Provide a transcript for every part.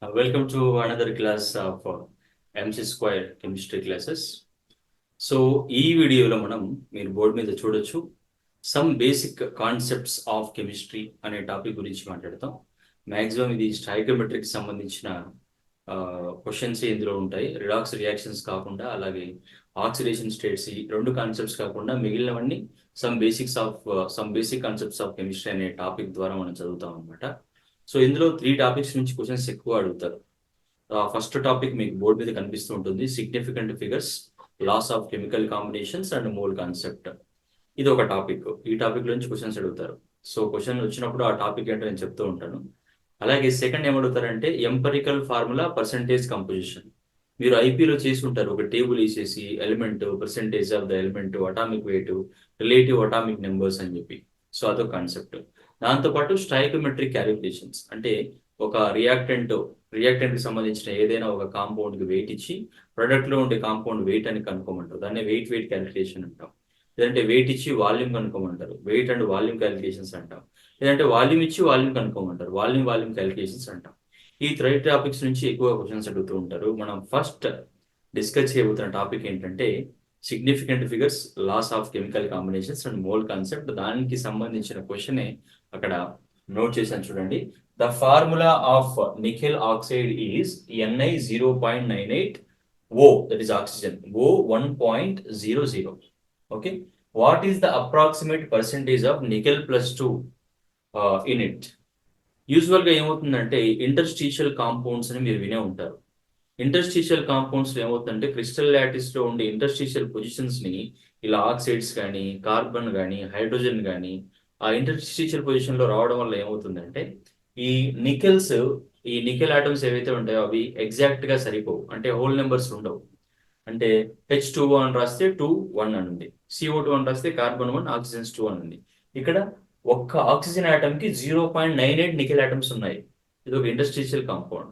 Welcome to another class of MC Square Chemistry classes. So ఈ వీడియోలో మనం మీరు బోర్డు మీద చూడొచ్చు some basic concepts of chemistry అనే టాపిక్ గురించి మాట్లాడతాం. మ్యాక్సిమం ఇది స్టాయికోమెట్రిక్ సంబంధించిన క్వశ్చన్స్ ఇందులో ఉంటాయి. రిడాక్స్ రియాక్షన్స్ కాకుండా అలాగే ఆక్సిడేషన్ స్టేట్స్ ఈ రెండు కాన్సెప్ట్స్ కాకుండా మిగిలినవన్నీ some basic concepts of chemistry అనే టాపిక్ ద్వారా మనం చదువుతాం అనమాట. సో ఇందులో 3 టాపిక్స్ నుంచి క్వశ్చన్స్ ఎక్కువ అడుగుతారు. ఫస్ట్ టాపిక్ మీకు బోర్డు మీద కనిపిస్తూ ఉంటుంది, significant figures, laws of chemical combinations and mole concept. ఇది ఒక టాపిక్. ఈ టాపిక్ నుంచి క్వశ్చన్స్ అడుగుతారు. సో క్వశ్చన్ వచ్చినప్పుడు ఆ టాపిక్ ఏంటో నేను చెప్తూ ఉంటాను. అలాగే సెకండ్ ఏమడుగుతారంటే ఎంపరికల్ ఫార్ములా పర్సంటేజ్ కంపోజిషన్. మీరు ఐపీలో చేసి ఉంటారు, ఒక టేబుల్ వేసేసి element, percentage of the element, atomic weight, relative atomic numbers అని చెప్పి. సో అదొక కాన్సెప్ట్. దాంతోపాటు స్టాయికోమెట్రిక్ క్యాలిక్యులేషన్స్ అంటే ఒక రియాక్టెంట్ కి సంబంధించిన ఏదైనా ఒక కాంపౌండ్ కి వెయిట్ ఇచ్చి ప్రొడక్ట్ లో ఉండే కాంపౌండ్ వెయిట్ అని కనుక్కోమంటారు. దాన్ని వెయిట్ క్యాలిక్యులేషన్ అంటాం. లేదంటే వెయిట్ ఇచ్చి వాల్యూమ్ కనుక్కోమంటారు, వెయిట్ అండ్ వాల్యూమ్ క్యాలిక్యులేషన్స్ అంటాం. లేదంటే వాల్యూమ్ ఇచ్చి వాల్యూమ్ కనుక్కోమంటారు, వాల్యూమ్ క్యాలిక్యులేషన్స్ అంటాం. ఈ 3 టాపిక్స్ నుంచి ఎక్కువ క్వశ్చన్స్ అడుగుతూ ఉంటారు. మనం ఫస్ట్ డిస్కస్ చేయబోతున్న టాపిక్ ఏంటంటే significant figures, laws of chemical combinations and mole concept. దానికి సంబంధించిన క్వశ్చనే అక్కడ నోట్ చేశాను చూడండి. The formula of nickel oxide is Ni 0.98 O, that is oxygen, O 1.00. Okay, what is the approximate percentage of nickel plus 2 in it? యూజువల్గా ఏమవుతుందంటే interstitial compounds అని మీరు వినే ఉంటారు. ఇంటర్స్టిషియల్ కాంపౌండ్స్ ఏమవుతుందంటే క్రిస్టల్ లాటిస్ లో ఉండే ఇంటర్స్టిషియల్ పొజిషన్స్ ని ఇలా ఆక్సైడ్స్ కానీ, కార్బన్ కానీ, హైడ్రోజన్ కానీ ఆ ఇంటర్స్టిషియల్ పొజిషన్ లో రావడం వల్ల ఏమవుతుందంటే ఈ నికెల్స్ ఈ నికెల్ ఆటమ్స్ ఏవైతే ఉంటాయో అవి ఎగ్జాక్ట్ గా సరిపోవు. అంటే హోల్ నెంబర్స్ ఉండవు. అంటే H2O అని రాస్తే 2 1 అని ఉంది, CO2 అని రాస్తే కార్బన్ 1, ఆక్సిజన్స్ 2 అని ఉంది. ఇక్కడ ఒక్క ఆక్సిజన్ ఆటమ్ కి 0.98 నికెల్ ఆటమ్స్ ఉన్నాయి. ఇది ఒక ఇండస్ట్రియల్ కాంపౌండ్.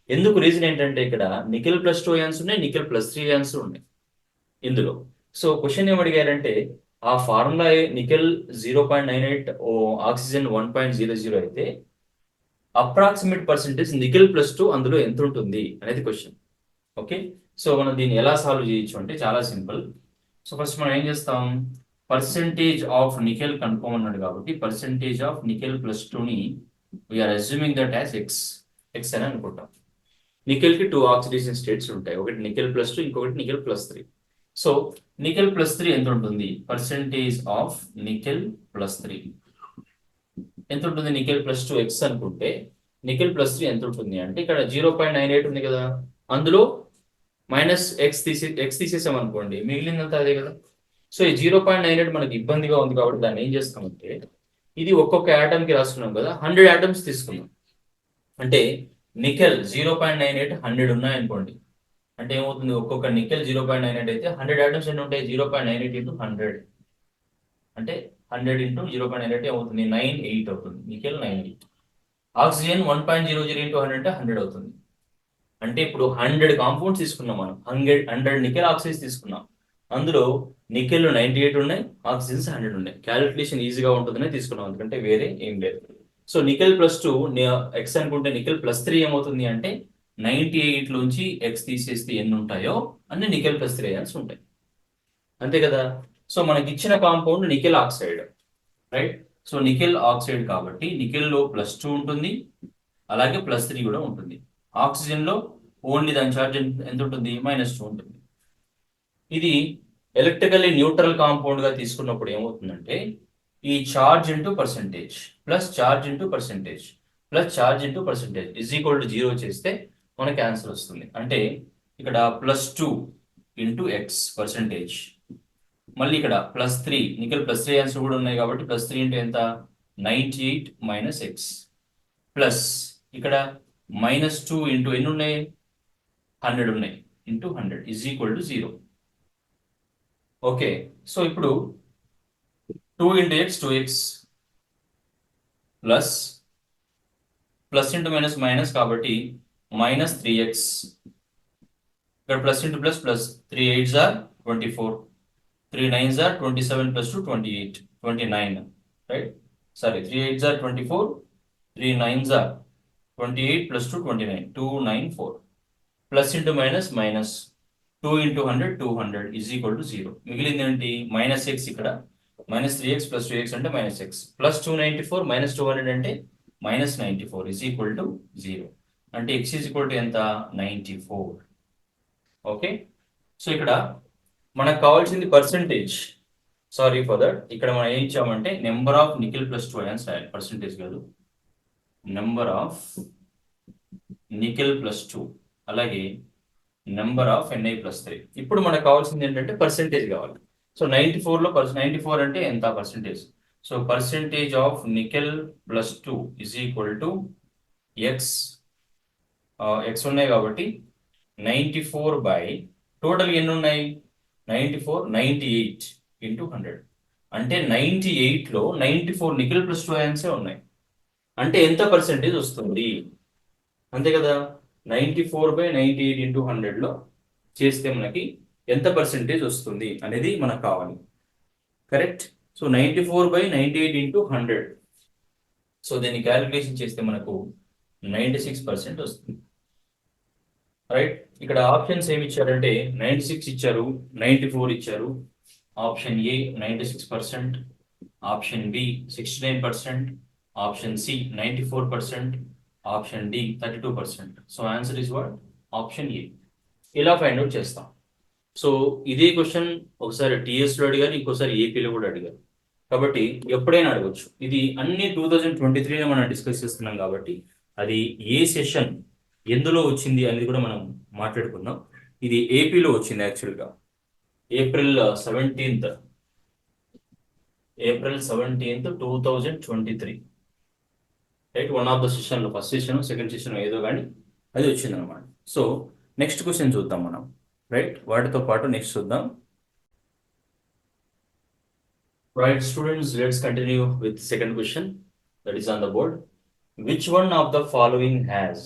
ఎందుకు రీజన్ ఏంటంటే ఇక్కడ నికెల్ ప్లస్ 2 అయాన్స్ ఉన్నాయి, నికెల్ ప్లస్ 3 అయాన్స్ ఉన్నాయి ఇందులో. సో క్వశ్చన్ ఏం అడిగారంటే ఆ ఫార్ములా నికెల్ 0.98, ఆక్సిజన్ 1.00 అయితే అప్రాక్సిమేట్ పర్సెంటేజ్ నికెల్ ప్లస్ 2 అందులో ఎంత ఉంటుంది అనేది క్వశ్చన్. ఓకే, సో మనం దీన్ని ఎలా సాల్వ్ చేయొచ్చు అంటే చాలా సింపుల్. సో ఫస్ట్ మనం ఏం చేస్తాం, పర్సెంటేజ్ ఆఫ్ నికెల్ కనుక్కోమన్నాడు కాబట్టి పర్సెంటేజ్ ఆఫ్ నికెల్ ప్లస్ 2ని we are assuming that as X అని అనుకుంటాం. నికెల్ కి 2 ఆక్సిడేషన్ స్టేట్స్ ఉంటాయి, ఒకటి నికెల్ ప్లస్ 2, ఇంకొకటి nickel plus 3. So nickel plus 3 ఎంత ఉంటుంది, పర్సెంటేజ్ ఆఫ్ నికెల్ ప్లస్ 3 ఎంత ఉంటుంది, నికెల్ ప్లస్ 2 ఎక్స్ అనుకుంటే నికెల్ ప్లస్ 3 ఎంత ఉంటుంది అంటే ఇక్కడ 0.98 ఉంది కదా, అందులో మైనస్ ఎక్స్ తీసేసాం అనుకోండి, మిగిలిందంతా అదే కదా. సో ఈ 0.98 మనకి ఇబ్బందిగా ఉంది కాబట్టి దాన్ని ఏం చేస్తామంటే ఇది ఒక్కొక్క ఆటమ్ కి రాసుకున్నాం కదా, 100 ఆటమ్స్ తీసుకున్నాం. అంటే నికెల్ 0.98 100 ఉన్నాయనుకోండి, అంటే ఏమవుతుంది, ఒక్కొక్క నికెల్ 0.98 అయితే 100 ఆటమ్స్ ఎన్ని ఉంటాయి, 0.98 ఇంటూ 100 అంటే 100 ఇంటూ 0.98 ఏమవుతుంది, 98 అవుతుంది. నికెల్ 98. ఆక్సిజన్ 1.00 ఇంటూ 100 అంటే 100 అవుతుంది. అంటే ఇప్పుడు 100 కాంపౌండ్స్ తీసుకున్నాం మనం, 100 నికెల్ ఆక్సైడ్స్ తీసుకున్నాం. అందులో నికెల్ 98 ఉన్నాయి, ఆక్సిజన్స్ 100 ఉన్నాయి. క్యాలిక్యులేషన్ ఈజీగా ఉంటుందని తీసుకున్నాం, ఎందుకంటే వేరే ఏం లేదు. సో నికెల్ ప్లస్ 2 ఎక్స్ అనుకుంటే నికెల్ ప్లస్ 3 ఏమవుతుంది అంటే 98 లోంచి ఎక్స్ తీసేస్తే ఎన్ని ఉంటాయో అన్ని నికెల్ ప్లస్ 3 అయాన్స్ ఉంటాయి, అంతే కదా. సో మనకి ఇచ్చిన compound nickel oxide, right. So nickel oxide కాబట్టి నికెల్ లో ప్లస్ 2 ఉంటుంది, అలాగే ప్లస్ 3 కూడా ఉంటుంది. ఆక్సిజన్ లో ఓన్లీ దాని ఛార్జ్ ఎంత ఉంటుంది, -2 ఉంటుంది. ఇది ఎలక్ట్రికల్లీ న్యూట్రల్ కాంపౌండ్ గా తీసుకున్నప్పుడు ఏమవుతుందంటే ఈ charge into percentage plus charge into percentage plus charge into percentage is equal to 0 చేస్తే మనకి ఆన్సర్ వస్తుంది. అంటే ఇక్కడ +2 ఇంటూ ఎక్స్ పర్సెంటేజ్, మళ్ళీ ఇక్కడ +3 నికెల్ ప్లస్ 3 ఆన్సర్ కూడా ఉన్నాయి కాబట్టి +3 ఇంటూ ఎంత, 98 మైనస్ ఎక్స్, ప్లస్ ఇక్కడ -2 ఇంటూ ఎన్ని ఉన్నాయి, 100 ఉన్నాయి, into 100 is equal to 0. Okay, so ఇప్పుడు 2 into X 2x plus into minus minus కాబట్టి -3x, ఇక్కడ plus into plus plus 3 8s are 24, 3 9s are 27 plus 2 28 29, right. Sorry 3 8s are 24, 3 9s are 28 plus 2 29 294 plus into minus minus 2 into 100 200 is equal to 0. మిగిలింది ఏంటి minus X, ఇక్కడ minus 3x plus 2x అంటే minus x, plus 294 minus 200 అంటే minus 94 is equal to 0. అంటే X is equal to ఎంత 94. Okay, so ఇక్కడ మనకు కావాల్సింది పర్సంటేజ్. సారీ ఫర్ దట్, ఇక్కడ మనం ఏం ఇచ్చామంటే number of nickel plus 2 ions రాయాలి, పర్సంటేజ్ కాదు. నెంబర్ ఆఫ్ నికెల్ ప్లస్ 2 అలాగే నెంబర్ ఆఫ్ Ni ప్లస్ 3. ఇప్పుడు మనకు కావాల్సింది ఏంటంటే పర్సంటేజ్ కావాలి. సో 94లో 94 అంటే ఎంత percentage. So percentage of nickel plus 2 is equal to X, X ఉన్నాయి కాబట్టి 94 బై టోటల్ ఎన్ని ఉన్నాయి 94 98 ఇంటూ 100 అంటే 98లో 94 నికెల్ ప్లస్ 2 అయాన్సే ఉన్నాయి. అంటే ఎంత పర్సంటేజ్ వస్తుంది అంతే కదా. 94/98 ఇంటూ 100లో చేస్తే మనకి ఎంత పర్సంటేజ్ వస్తుంది అనేది మనకు కావాలి. కరెక్ట్. సో 94/98 ఇంటూ 100, సో దీన్ని క్యాలిక్యులేషన్ చేస్తే మనకు 96% వస్తుంది. రైట్. ఇక్కడ ఆప్షన్స్ ఏమి ఇచ్చారంటే 96 ఇచ్చారు, 94 ఇచ్చారు. Option A 96%, option B 69%, option C 94%, option D 32%. So answer is what option A. ఇలా ఫైండ్ అవుట్ చేస్తాం. సో ఇదే క్వశ్చన్ ఒకసారి టీఎస్లో అడిగారు, ఇంకోసారి ఏపీలో కూడా అడిగారు. కాబట్టి ఎప్పుడైనా అడగచ్చు. ఇది అన్ని 2023లో మనం డిస్కస్ చేస్తున్నాం కాబట్టి అది ఏ సెషన్ ఎందులో వచ్చింది అనేది కూడా మనం మాట్లాడుకుందాం. ఇది ఏపీలో వచ్చింది యాక్చువల్గా April 17th 2023. Right. One of the సెషన్లో ఫస్ట్ సెషన్ సెకండ్ సెషన్ ఏదో కానీ అది వచ్చింది అనమాట. సో నెక్స్ట్ క్వశ్చన్ చూద్దాం మనం. రైట్, వాటితో పాటు నెక్స్ట్ చూద్దాం. Right, students, let's continue with second question that is on the board. Which one of the following has,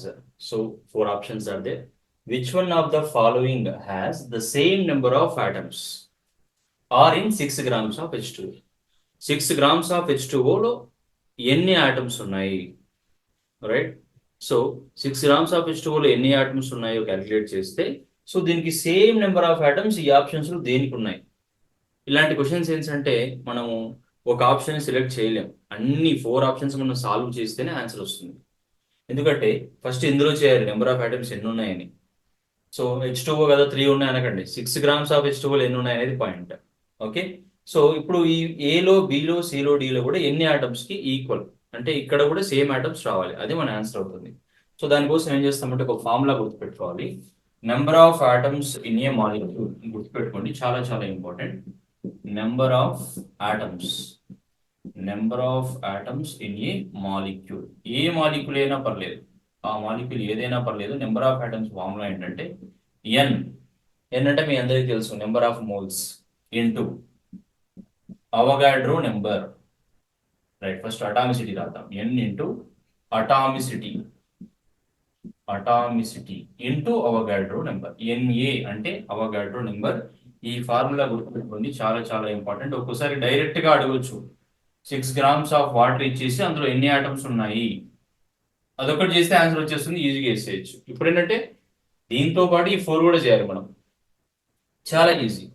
so four options are there. Which one of the following has the same number of atoms or in 6 grams of H2O? 6 grams of H2O లో ఎన్ని atoms ఉన్నాయి? Right. So 6 grams of H2O లో ఎన్ని atoms ఉన్నాయో calculate చేస్తే so దీనికి same number of atoms ఈ options లో దేనికి ఉన్నాయి? ఇలాంటి క్వశ్చన్స్ ఏంటంటే మనము ఒక ఆప్షన్ సెలెక్ట్ చేయలేం, అన్ని 4 ఆప్షన్స్ మనం సాల్వ్ చేస్తేనే ఆన్సర్ వస్తుంది. ఎందుకంటే ఫస్ట్ ఇందులో చేయాలి నెంబర్ ఆఫ్ ఐటమ్స్ ఎన్ని ఉన్నాయని. సో H2O కదా 3 ఉన్నాయి అనకండి, 6 grams ఆఫ్ H2O ఎన్ని ఉన్నాయి అనేది పాయింట్. ఓకే, సో ఇప్పుడు ఈ ఏలో బిలో సిలో డిలో కూడా ఎన్ని కి ఈక్వల్ అంటే ఇక్కడ కూడా సేమ్ ఐటమ్స్ రావాలి, అది మన ఆన్సర్ అవుతుంది. సో దానికోసం ఏం చేస్తామంటే ఒక ఫార్ములా గుర్తుపెట్టుకోవాలి. Number of atoms in a molecule గుర్తుపెట్టుకోండి, చాలా చాలా important. Number of atoms in a molecule, a molecule అయినా పర్లేదు, ఆ మాలిక్యూల్ ఏదైనా పర్లేదు. నెంబర్ ఆఫ్ ఆటమ్స్ ఫార్ములా ఏంటంటే ఎన్ అంటే మీ అందరికీ తెలుసు number of moles into Avogadro number. Right, first atomicity రాద్దాం. N into atomicity into Avogadro number. NA అంటే అవగాడ్రో నెంబర్. ఈ ఫార్ములా గుర్తుపెట్టుకోండి, చాలా చాలా ఇంపార్టెంట్. ఒక్కోసారి డైరెక్ట్ గా అడగచ్చు, 6 grams ఆఫ్ వాటర్ ఇచ్చేసి అందులో ఎన్ని ఆటమ్స్ ఉన్నాయి అదొకటి చేస్తే ఆన్సర్ వచ్చేస్తుంది, ఈజీగా వేసేయచ్చు. ఇప్పుడు ఏంటంటే దీంతో పాటు ఈ 4 కూడా చేయాలి మనం, చాలా ఈజీ.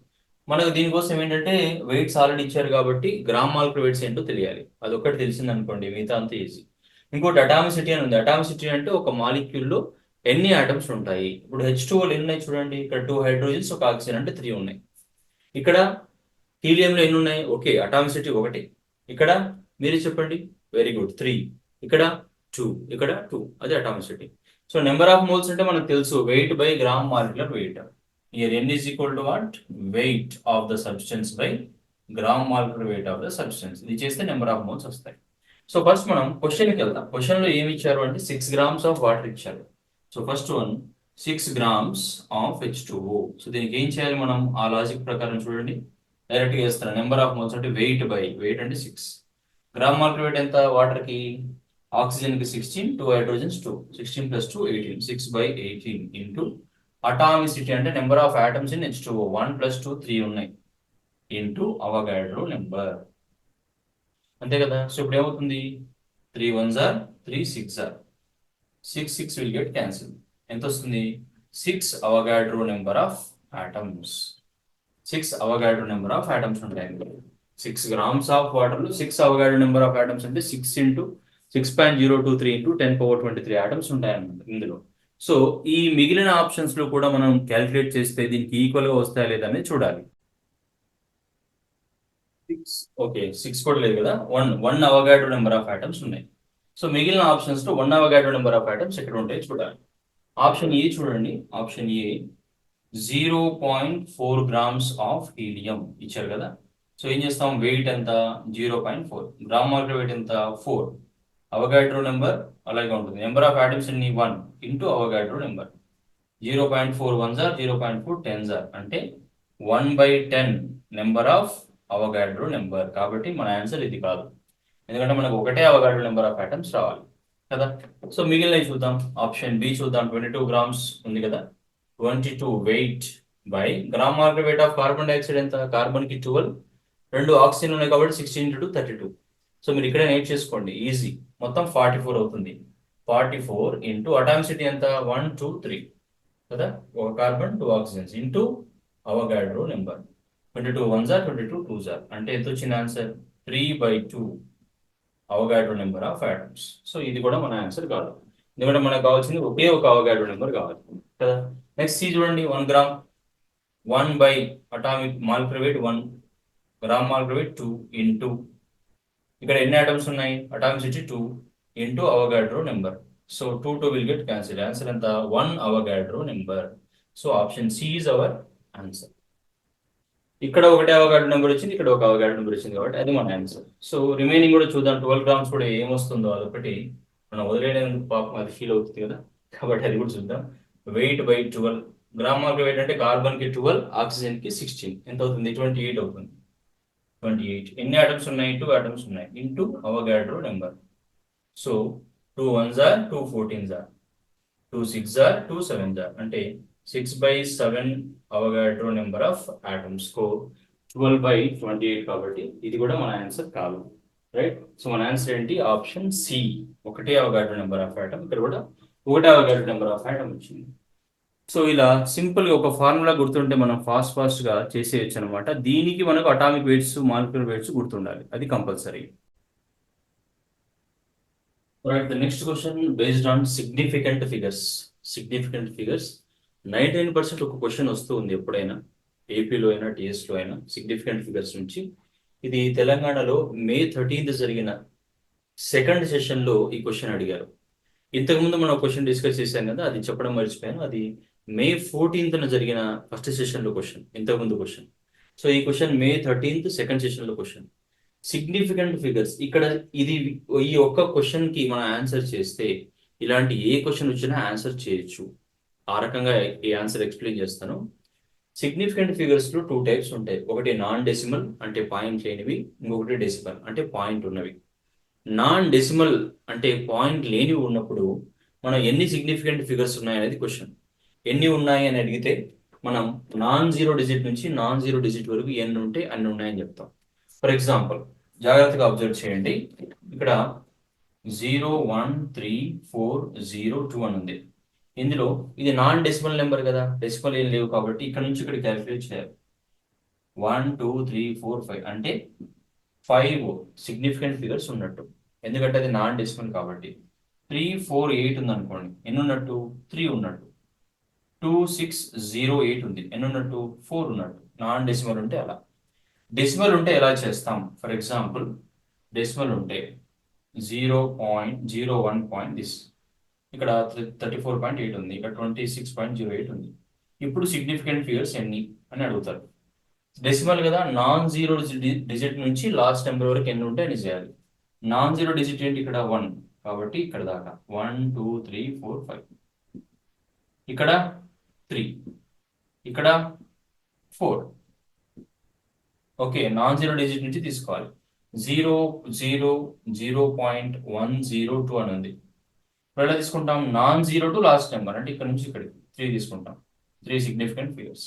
మనకు దీనికోసం ఏంటంటే వెయిట్స్ ఆల్రెడీ ఇచ్చారు కాబట్టి గ్రామ్ మాలిక్యులర్ వెయిట్స్ ఏంటో తెలియాలి, అదొకటి తెలిసింది అనుకోండి మిగతా అంతా ఈజీ. ఇంకోటి అటామిసిటీ అని ఉంది. అటామిసిటీ అంటే ఒక మాలిక్యూల్లో ఎన్ని ఆటమ్స్ ఉంటాయి. ఇప్పుడు H2O ఎన్ని ఉన్నాయి చూడండి, ఇక్కడ 2 హైడ్రోజన్స్ ఒక ఆక్సిజన్ అంటే 3 ఉన్నాయి. ఇక్కడ హీలియంలో ఎన్ని ఉన్నాయి? Okay, atomicity 1. ఇక్కడ మీరు చెప్పండి, వెరీ గుడ్ 3. ఇక్కడ 2, ఇక్కడ 2, అది atomicity. So number of moles అంటే మనకు తెలుసు weight by gram molecular wait. Here n is equal to what? Weight of the substance by gram molecular weight of the substance. ఇది చేస్తే నెంబర్ ఆఫ్ మోల్స్ వస్తాయి. So first మనం క్వశ్చన్కి వెళ్దాం. క్వశ్చన్లో ఏమి ఇచ్చారు అంటే 6 grams ఆఫ్ వాటర్ ఇచ్చారు. So first one 6 grams of H2O. So దీనికి ఏం చేయాలి మనం? ఆ లాజిక్ ప్రకారం చూడండి, డైరెక్ట్గా చేస్తాను. నెంబర్ ఆఫ్ మోల్స్ అంటే వెయిట్ బై వెయిట్ అంటే 6. గ్రామ్ మాలిక్యులర్ వెయిట్ ఎంత వాటర్కి? ఆక్సిజన్కి 16, 2 హైడ్రోజన్స్ 2, 16 + 2 18, 6/18 ఇంటూ అటామిసిటీ అంటే number of atoms in H2O 1 + 2 3 ఉన్నాయి ఇంటూ అవగాడ్రో నెంబర్. అంతే కదా. సో ఇప్పుడు ఏమవుతుంది? 3 1s are 3 6s are 6 will get cancelled. ఎంత వస్తుంది? 6 Avogadro number of atoms. 6 Avogadro number of atoms ఉంటాయి. 6 grams ఆఫ్ వాటర్లో 6 అవగాడ్రో నెంబర్ ఆఫ్ ఆటమ్స్ అంటే 6 ఇంటూ 6.023 ఇంటూ 10^23 ఆటమ్స్ ఉంటాయి అన్నమాట ఇందులో. సో ఈ మిగిలిన ఆప్షన్స్ లో కూడా మనం క్యాలిక్యులేట్ చేస్తే దీనికి ఈక్వల్ గా వస్తాయా లేదా అనేది చూడాలి. 6 ఓకే 6 కూడా లేదు కదా, 1 అవగాడ్రో నెంబర్ ఆఫ్ ఆటమ్స్ ఉన్నాయి. సో మిగిలిన ఆప్షన్స్ లో 1 అవగాడ్రో నెంబర్ ఆఫ్ ఆటమ్స్ ఎక్కడ ఉంటాయి చూడాలి. ఆప్షన్ ఏ చూడండి, option A 0.4 grams of helium ఇచ్చారు కదా. సో ఏం చేస్తాం, వెయిట్ ఎంత 0.4, గ్రామ్ మాలిక్యులర్ వెయిట్ ఎంత 4, అవగాడ్రో నెంబర్ అలాగే ఉంటుంది. నెంబర్ ఆఫ్ ఆటమ్స్ ఎన్ని 1 into Avogadro number. 0.4 1s are 0.4 10s are అంటే 1/10 నెంబర్ ఆఫ్ అవగాడ్రో నెంబర్. కాబట్టి మన ఆన్సర్ ఇది కాదు, ఎందుకంటే మనకు ఒకటే అవగాడ్రో నెంబర్ ఆఫ్ ఆటమ్స్ రావాలి కదా. సో మిగిలినవి చూద్దాం. ఆప్షన్ బి చూద్దాం. 22 grams ఉంది కదా, 22 weight by gram molecular weight of carbon dioxide ఎంత, కార్బన్ కి 12, 2 ఆక్సిజన్ ఉన్నాయి కాబట్టి 16 × 2 32. సో మీరు ఇక్కడ నోట్ చేసుకోండి, ఈజీ. మొత్తం 44 అవుతుంది. 44 ఇంటూ అటామిసిటీ ఎంత 1 2 3 కదా, ఒక carbon 2 oxygens into Avogadro number. 22 1s are 22 2s are అంటే ఎంత వచ్చింది answer 3/2 Avogadro number of atoms. So ఇది కూడా మన ఆన్సర్ కాదు, ఎందుకంటే మనకు కావాల్సింది ఒకే ఒక అవగాడ్రో నెంబర్ కావాలి కదా. నెక్స్ట్ సి చూడండి, 1 gram 1 by atomic molecular weight 1, gram molecular weight 2 into ఇక్కడ ఎన్ని ఆటమ్స్ ఉన్నాయి, atomicity 2 into Avogadro number. So 2 will get cancel. Answer ఎంత 1 Avogadro number. So option C is our answer. ఇక్కడ ఒకటే Avogadro number వచ్చింది, ఇక్కడ ఒక అవగాడ్రో నెంబర్ వచ్చింది కాబట్టి అది మన ఆన్సర్. సో రిమైనింగ్ కూడా చూద్దాం. 12 grams కూడా ఏమొస్తుందో అదొకటి మనం వదిలేయడానికి పాపం అది ఫీల్ అవుతుంది కదా, కాబట్టి అది కూడా చూద్దాం. Weight by 12, gram molecular wait అంటే కార్బన్ కి 12, ఆక్సిజన్ కి 16 ఎంత అవుతుంది 28 అవుతుంది. 28 ఎన్ని ఆటమ్స్ ఉన్నాయి 2 ఆటమ్స్ ఉన్నాయి into Avogadro number. So 2 1s are 2 14s are 2 6s are 2 7s are అంటే 6/7 అవగాడ్రో నెంబర్ ఆఫ్ ఆటమ్స్ కో 12/28 కాబట్టి ఇది కూడా మన ఆన్సర్ కాదు, రైట్. సో మన ఆన్సర్ ఏంటి, ఆప్షన్ సి, ఒకటే అవగాడ్రో నెంబర్ ఆఫ్ ఆటమ్. ఇక్కడ కూడా ఒకటే అవగాడ్రో నెంబర్ ఆఫ్ ఆటమ్ వచ్చింది. సో ఇలా సింపుల్ గా ఒక ఫార్ములా గుర్తుంటే మనం ఫాస్ట్ గా చేసేయచ్చు అనమాట. దీనికి మనకు అటామిక్ వెయిట్స్ మాలిక్యులర్ వెయిట్స్ గుర్తుండాలి, అది compulsory. Right, the next question based on significant figures. 99% ఒక క్వశ్చన్ వస్తూ ఉంది ఎప్పుడైనా, ఏపీలో అయినా టీఎస్లో అయినా, సిగ్నిఫికెంట్ ఫిగర్స్ నుంచి. ఇది తెలంగాణలో May 13th జరిగిన సెకండ్ సెషన్లో ఈ క్వశ్చన్ అడిగారు. ఇంతకుముందు మనం క్వశ్చన్ డిస్కస్ చేశాం కదా, అది చెప్పడం మర్చిపోయాను. అది May 14th జరిగిన ఫస్ట్ సెషన్లో క్వశ్చన్, ఇంతకుముందు క్వశ్చన్. సో ఈ క్వశ్చన్ May 13th సెకండ్ సెషన్లో క్వశ్చన్. సిగ్నిఫికెంట్ ఫిగర్స్ ఇక్కడ ఇది, ఈ ఒక్క క్వశ్చన్ కి మనం ఆన్సర్ చేస్తే ఇలాంటి ఏ క్వశ్చన్ వచ్చినా ఆన్సర్ చేయొచ్చు. ఆ రకంగా ఈ ఆన్సర్ ఎక్స్ప్లెయిన్ చేస్తాను. సిగ్నిఫికెంట్ ఫిగర్స్ లో 2 types ఉంటాయి. ఒకటి నాన్ డెసిమల్ అంటే పాయింట్ లేనివి, ఇంకొకటి డెసిమల్ అంటే పాయింట్ ఉన్నవి. నాన్ డెసిమల్ అంటే పాయింట్ లేనివి ఉన్నప్పుడు మనం ఎన్ని సిగ్నిఫికెంట్ ఫిగర్స్ ఉన్నాయనేది క్వశ్చన్. ఎన్ని ఉన్నాయి అని అడిగితే మనం non-zero డిజిట్ నుంచి non-zero డిజిట్ వరకు ఎన్ని ఉంటే అన్ని ఉన్నాయని చెప్తాం. ఫర్ ఎగ్జాంపుల్ జాగ్రత్తగా అబ్జర్వ్ చేయండి, ఇక్కడ 0 1 3 4 0 2 అని ఉంది. ఇందులో ఇది నాన్ డెసిమల్ నెంబర్ కదా, డెసిమల్ ఏం లేవు కాబట్టి ఇక్కడ నుంచి ఇక్కడ క్యాలిక్యులేట్ చేయాలి. 1 2 3 4 5 అంటే 5 సిగ్నిఫికెంట్ ఫిగర్స్ ఉన్నట్టు, ఎందుకంటే అది నాన్ డెసిమల్ కాబట్టి. 3 4 8 ఉంది అనుకోండి, ఎన్ని ఉన్నట్టు 3 ఉన్నట్టు. 2 6 0 8 ఉంది, ఎన్ని ఉన్నట్టు 4 ఉన్నట్టు. నాన్ డెసిమల్ ఉంటే అలా. డెసిమల్ ఉంటే ఎలా చేస్తాం, ఫర్ ఎగ్జాంపుల్ డెసిమల్ ఉంటే 0.01 దిస్, ఇక్కడ 34.8 ఉంది, ఇక్కడ 26.08 ఉంది. ఇప్పుడు సిగ్నిఫికెంట్ ఫిగర్స్ ఎన్ని అని అడుగుతారు. డెసిమల్ కదా, non-zero డిజిట్ నుంచి లాస్ట్ నెంబర్ వరకు ఎన్ని ఉంటే అని చేయాలి. non-zero డిజిట్ ఏంటి, ఇక్కడ 1 కాబట్టి ఇక్కడ దాకా 1 2 3 4 5, ఇక్కడ 3, ఇక్కడ 4. ఓకే, non-zero డిజిట్ నుంచి తీసుకోవాలి. 0 0 0.102 అని ఉంది. ఇప్పుడు ఎలా తీసుకుంటాం, non-zero టు లాస్ట్ నెంబర్ అంటే ఇక్కడ నుంచి ఇక్కడ 3 తీసుకుంటాం. 3 సిగ్నిఫికెంట్ ఫిగర్స్.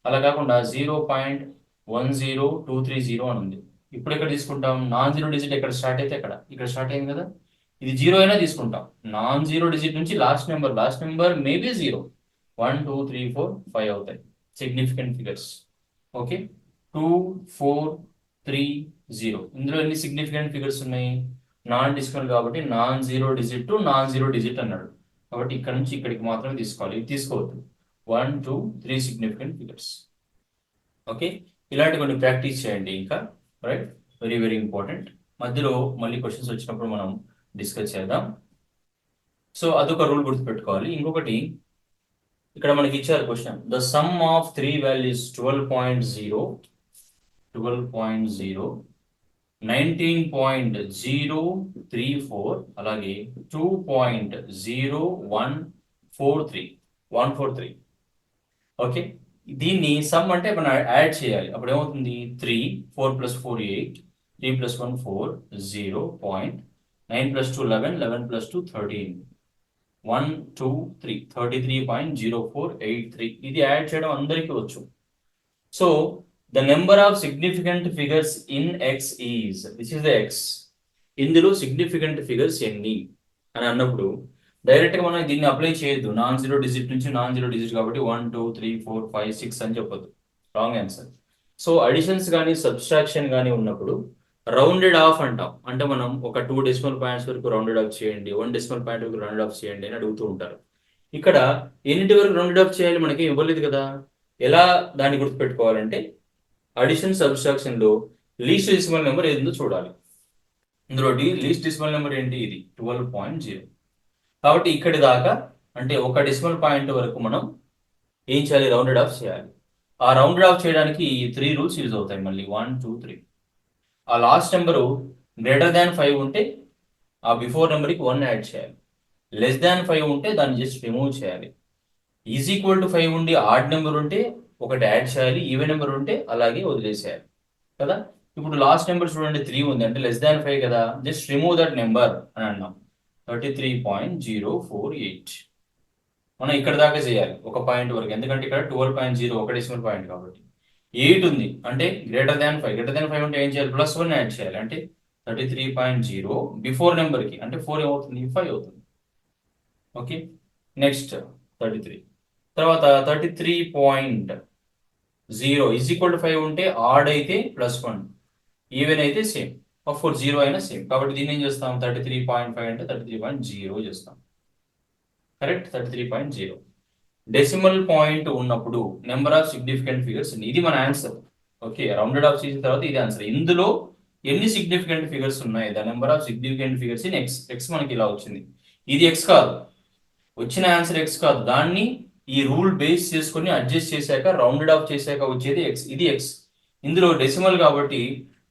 అలా కాకుండా 0.10230 అని ఉంది. ఇప్పుడు ఎక్కడ తీసుకుంటాం, non-zero డిజిట్ ఎక్కడ స్టార్ట్ అయితే ఇక్కడ స్టార్ట్ అయింది కదా, ఇది జీరో అయినా తీసుకుంటాం. నాన్ జీరో డిజిట్ నుంచి లాస్ట్ నెంబర్ మేబీ జీరో. 1 2 3 4 5 అవుతాయి సిగ్నిఫికెంట్ ఫిగర్స్. ఓకే, 2 4 3 0. ఇందులో ఎన్ని సిగ్నిఫికెంట్ ఫిగర్స్ ఉన్నాయి? నాన్ డెసిమల్ కాబట్టి non zero digit to non zero digit అన్నాడు. కాబట్టి ఇక్కడ నుంచి ఇక్కడికి మాత్రమే తీసుకోవాలి, ఇది తీసుకోవద్దు. 1 2 3 సిగ్నిఫికెంట్ ఫిగర్స్. ఓకే, ఇలాంటి కొన్ని ప్రాక్టీస్ చేయండి ఇంకా. Right, very very important. మధ్యలో మళ్ళీ క్వశ్చన్స్ వచ్చినప్పుడు మనం డిస్కస్ చేద్దాం. సో అదొక రూల్ గుర్తుపెట్టుకోవాలి. ఇంకొకటి ఇక్కడ మనకి ఇచ్చారు question, the sum of 3 values 12.0, 19.034 అలాగే 2.0143. ఓకే, దీన్ని సమ్ అంటే మనం యాడ్ చేయాలి. అప్పుడు ఏమవుతుంది? 3 4 + 4 8, 3 + 1 4, 0. 9 + 2 11, 11 + 2 13, 1 2 3 33.0483. ఇది యాడ్ చేయడం అందరికీ వచ్చు. So the number of significant figures in X is, this is the X. ఇందులో సిగ్నిఫికెంట్ ఫిగర్స్ ఎన్ని అని అన్నప్పుడు డైరెక్ట్గా మనం దీన్ని అప్లై చేయొద్దు. నాన్ జీరో డిజిట్ నుంచి నాన్ జీరో డిజిట్ కాబట్టి 1 2 3 4 5 6 అని చెప్పొద్దు, రాంగ్ ఆన్సర్. సో అడిషన్స్ కానీ సబ్స్ట్రాక్షన్ కానీ ఉన్నప్పుడు రౌండెడ్ ఆఫ్ అంటాం. అంటే మనం ఒక 2 డెసిమల్ పాయింట్స్ వరకు రౌండెడ్ ఆఫ్ చేయండి, 1 డెసిమల్ పాయింట్ వరకు రౌండెడ్ ఆఫ్ చేయండి అని అడుగుతూ ఉంటారు. ఇక్కడ ఎన్నింటి వరకు రౌండెడ్ ఆఫ్ చేయాలి మనకి ఇవ్వలేదు కదా. ఎలా దాన్ని గుర్తుపెట్టుకోవాలంటే అడిషన్ సబ్స్ట్రాక్షన్ లో లీస్ట్ డెసిమల్ నెంబర్ ఏదో చూడాలి. ఇందులో లీస్ట్ డెసిమల్ నెంబర్ ఏంటి? ఇది 12.0. కాబట్టి ఇక్కడి దాకా అంటే ఒక డెసిమల్ పాయింట్ వరకు మనం ఏం చేయాలి? రౌండెడ్ ఆఫ్ చేయాలి. ఆ రౌండెడ్ ఆఫ్ చేయడానికి ఈ 3 రూల్స్ యూజ్ అవుతాయి మళ్ళీ. 1 2 3. ఆ లాస్ట్ నెంబరు >5 ఉంటే ఆ బిఫోర్ నెంబర్కి 1 యాడ్ చేయాలి. <5 ఉంటే దాన్ని జస్ట్ రిమూవ్ చేయాలి. = 5 ఉండి ఆడ్ నెంబర్ ఉంటే ఒకటి యాడ్ చేయాలి, ఈవెన్ నెంబర్ ఉంటే అలాగే వదిలేసేయాలి కదా. ఇప్పుడు లాస్ట్ నెంబర్ చూడండి 3 ఉంది అంటే <5 కదా, జస్ట్ రిమూవ్ దట్ నెంబర్ అని అన్నాం. 33.048. మనం ఇక్కడ దాకా చేయాలి ఒక పాయింట్ వరకు, ఎందుకంటే ఇక్కడ 12.0 ఒక డెసిమల్ పాయింట్ కాబట్టి. 8 ఉంది అంటే >5 ఉంటే ఏం చేయాలి? +1 యాడ్ చేయాలి అంటే 33.0 బిఫోర్ నెంబర్కి అంటే 4 ఏమవుతుంది? 5 అవుతుంది. Okay, next 33. తర్వాత 33.0 = 5 ఉంటే ఆడ్ అయితే +1, ఈవెన్ అయితే సేమ్, ఆఫ్ కోర్స్ 0 అయినా సేమ్. కాబట్టి దీన్ని ఏం చేస్తాం? 33.5 అంటే 33.0 చేస్తాం. కరెక్ట్, 33.0. డెసిమల్ పాయింట్ ఉన్నప్పుడు నెంబర్ ఆఫ్ సిగ్నిఫికెంట్ ఫిగర్స్, ఇది మన ఆన్సర్. ఓకే, రౌండెడ్ ఆఫ్ చేసిన తర్వాత ఇది ఆన్సర్. ఇందులో ఎన్ని సిగ్నిఫికెంట్ ఫిగర్స్ ఉన్నాయి? The number of significant figures in X. X మనకి ఇలా వచ్చింది, ఇది ఎక్స్ కాదు, వచ్చిన ఆన్సర్ ఎక్స్ కాదు. దాన్ని ఈ రూల్ బేస్ చేసుకొని అడ్జస్ట్ చేశాక రౌండెడ్ ఆఫ్ చేశాక వచ్చేది ఎక్స్, ఇది ఎక్స్. ఇందులో డెసిమల్ కాబట్టి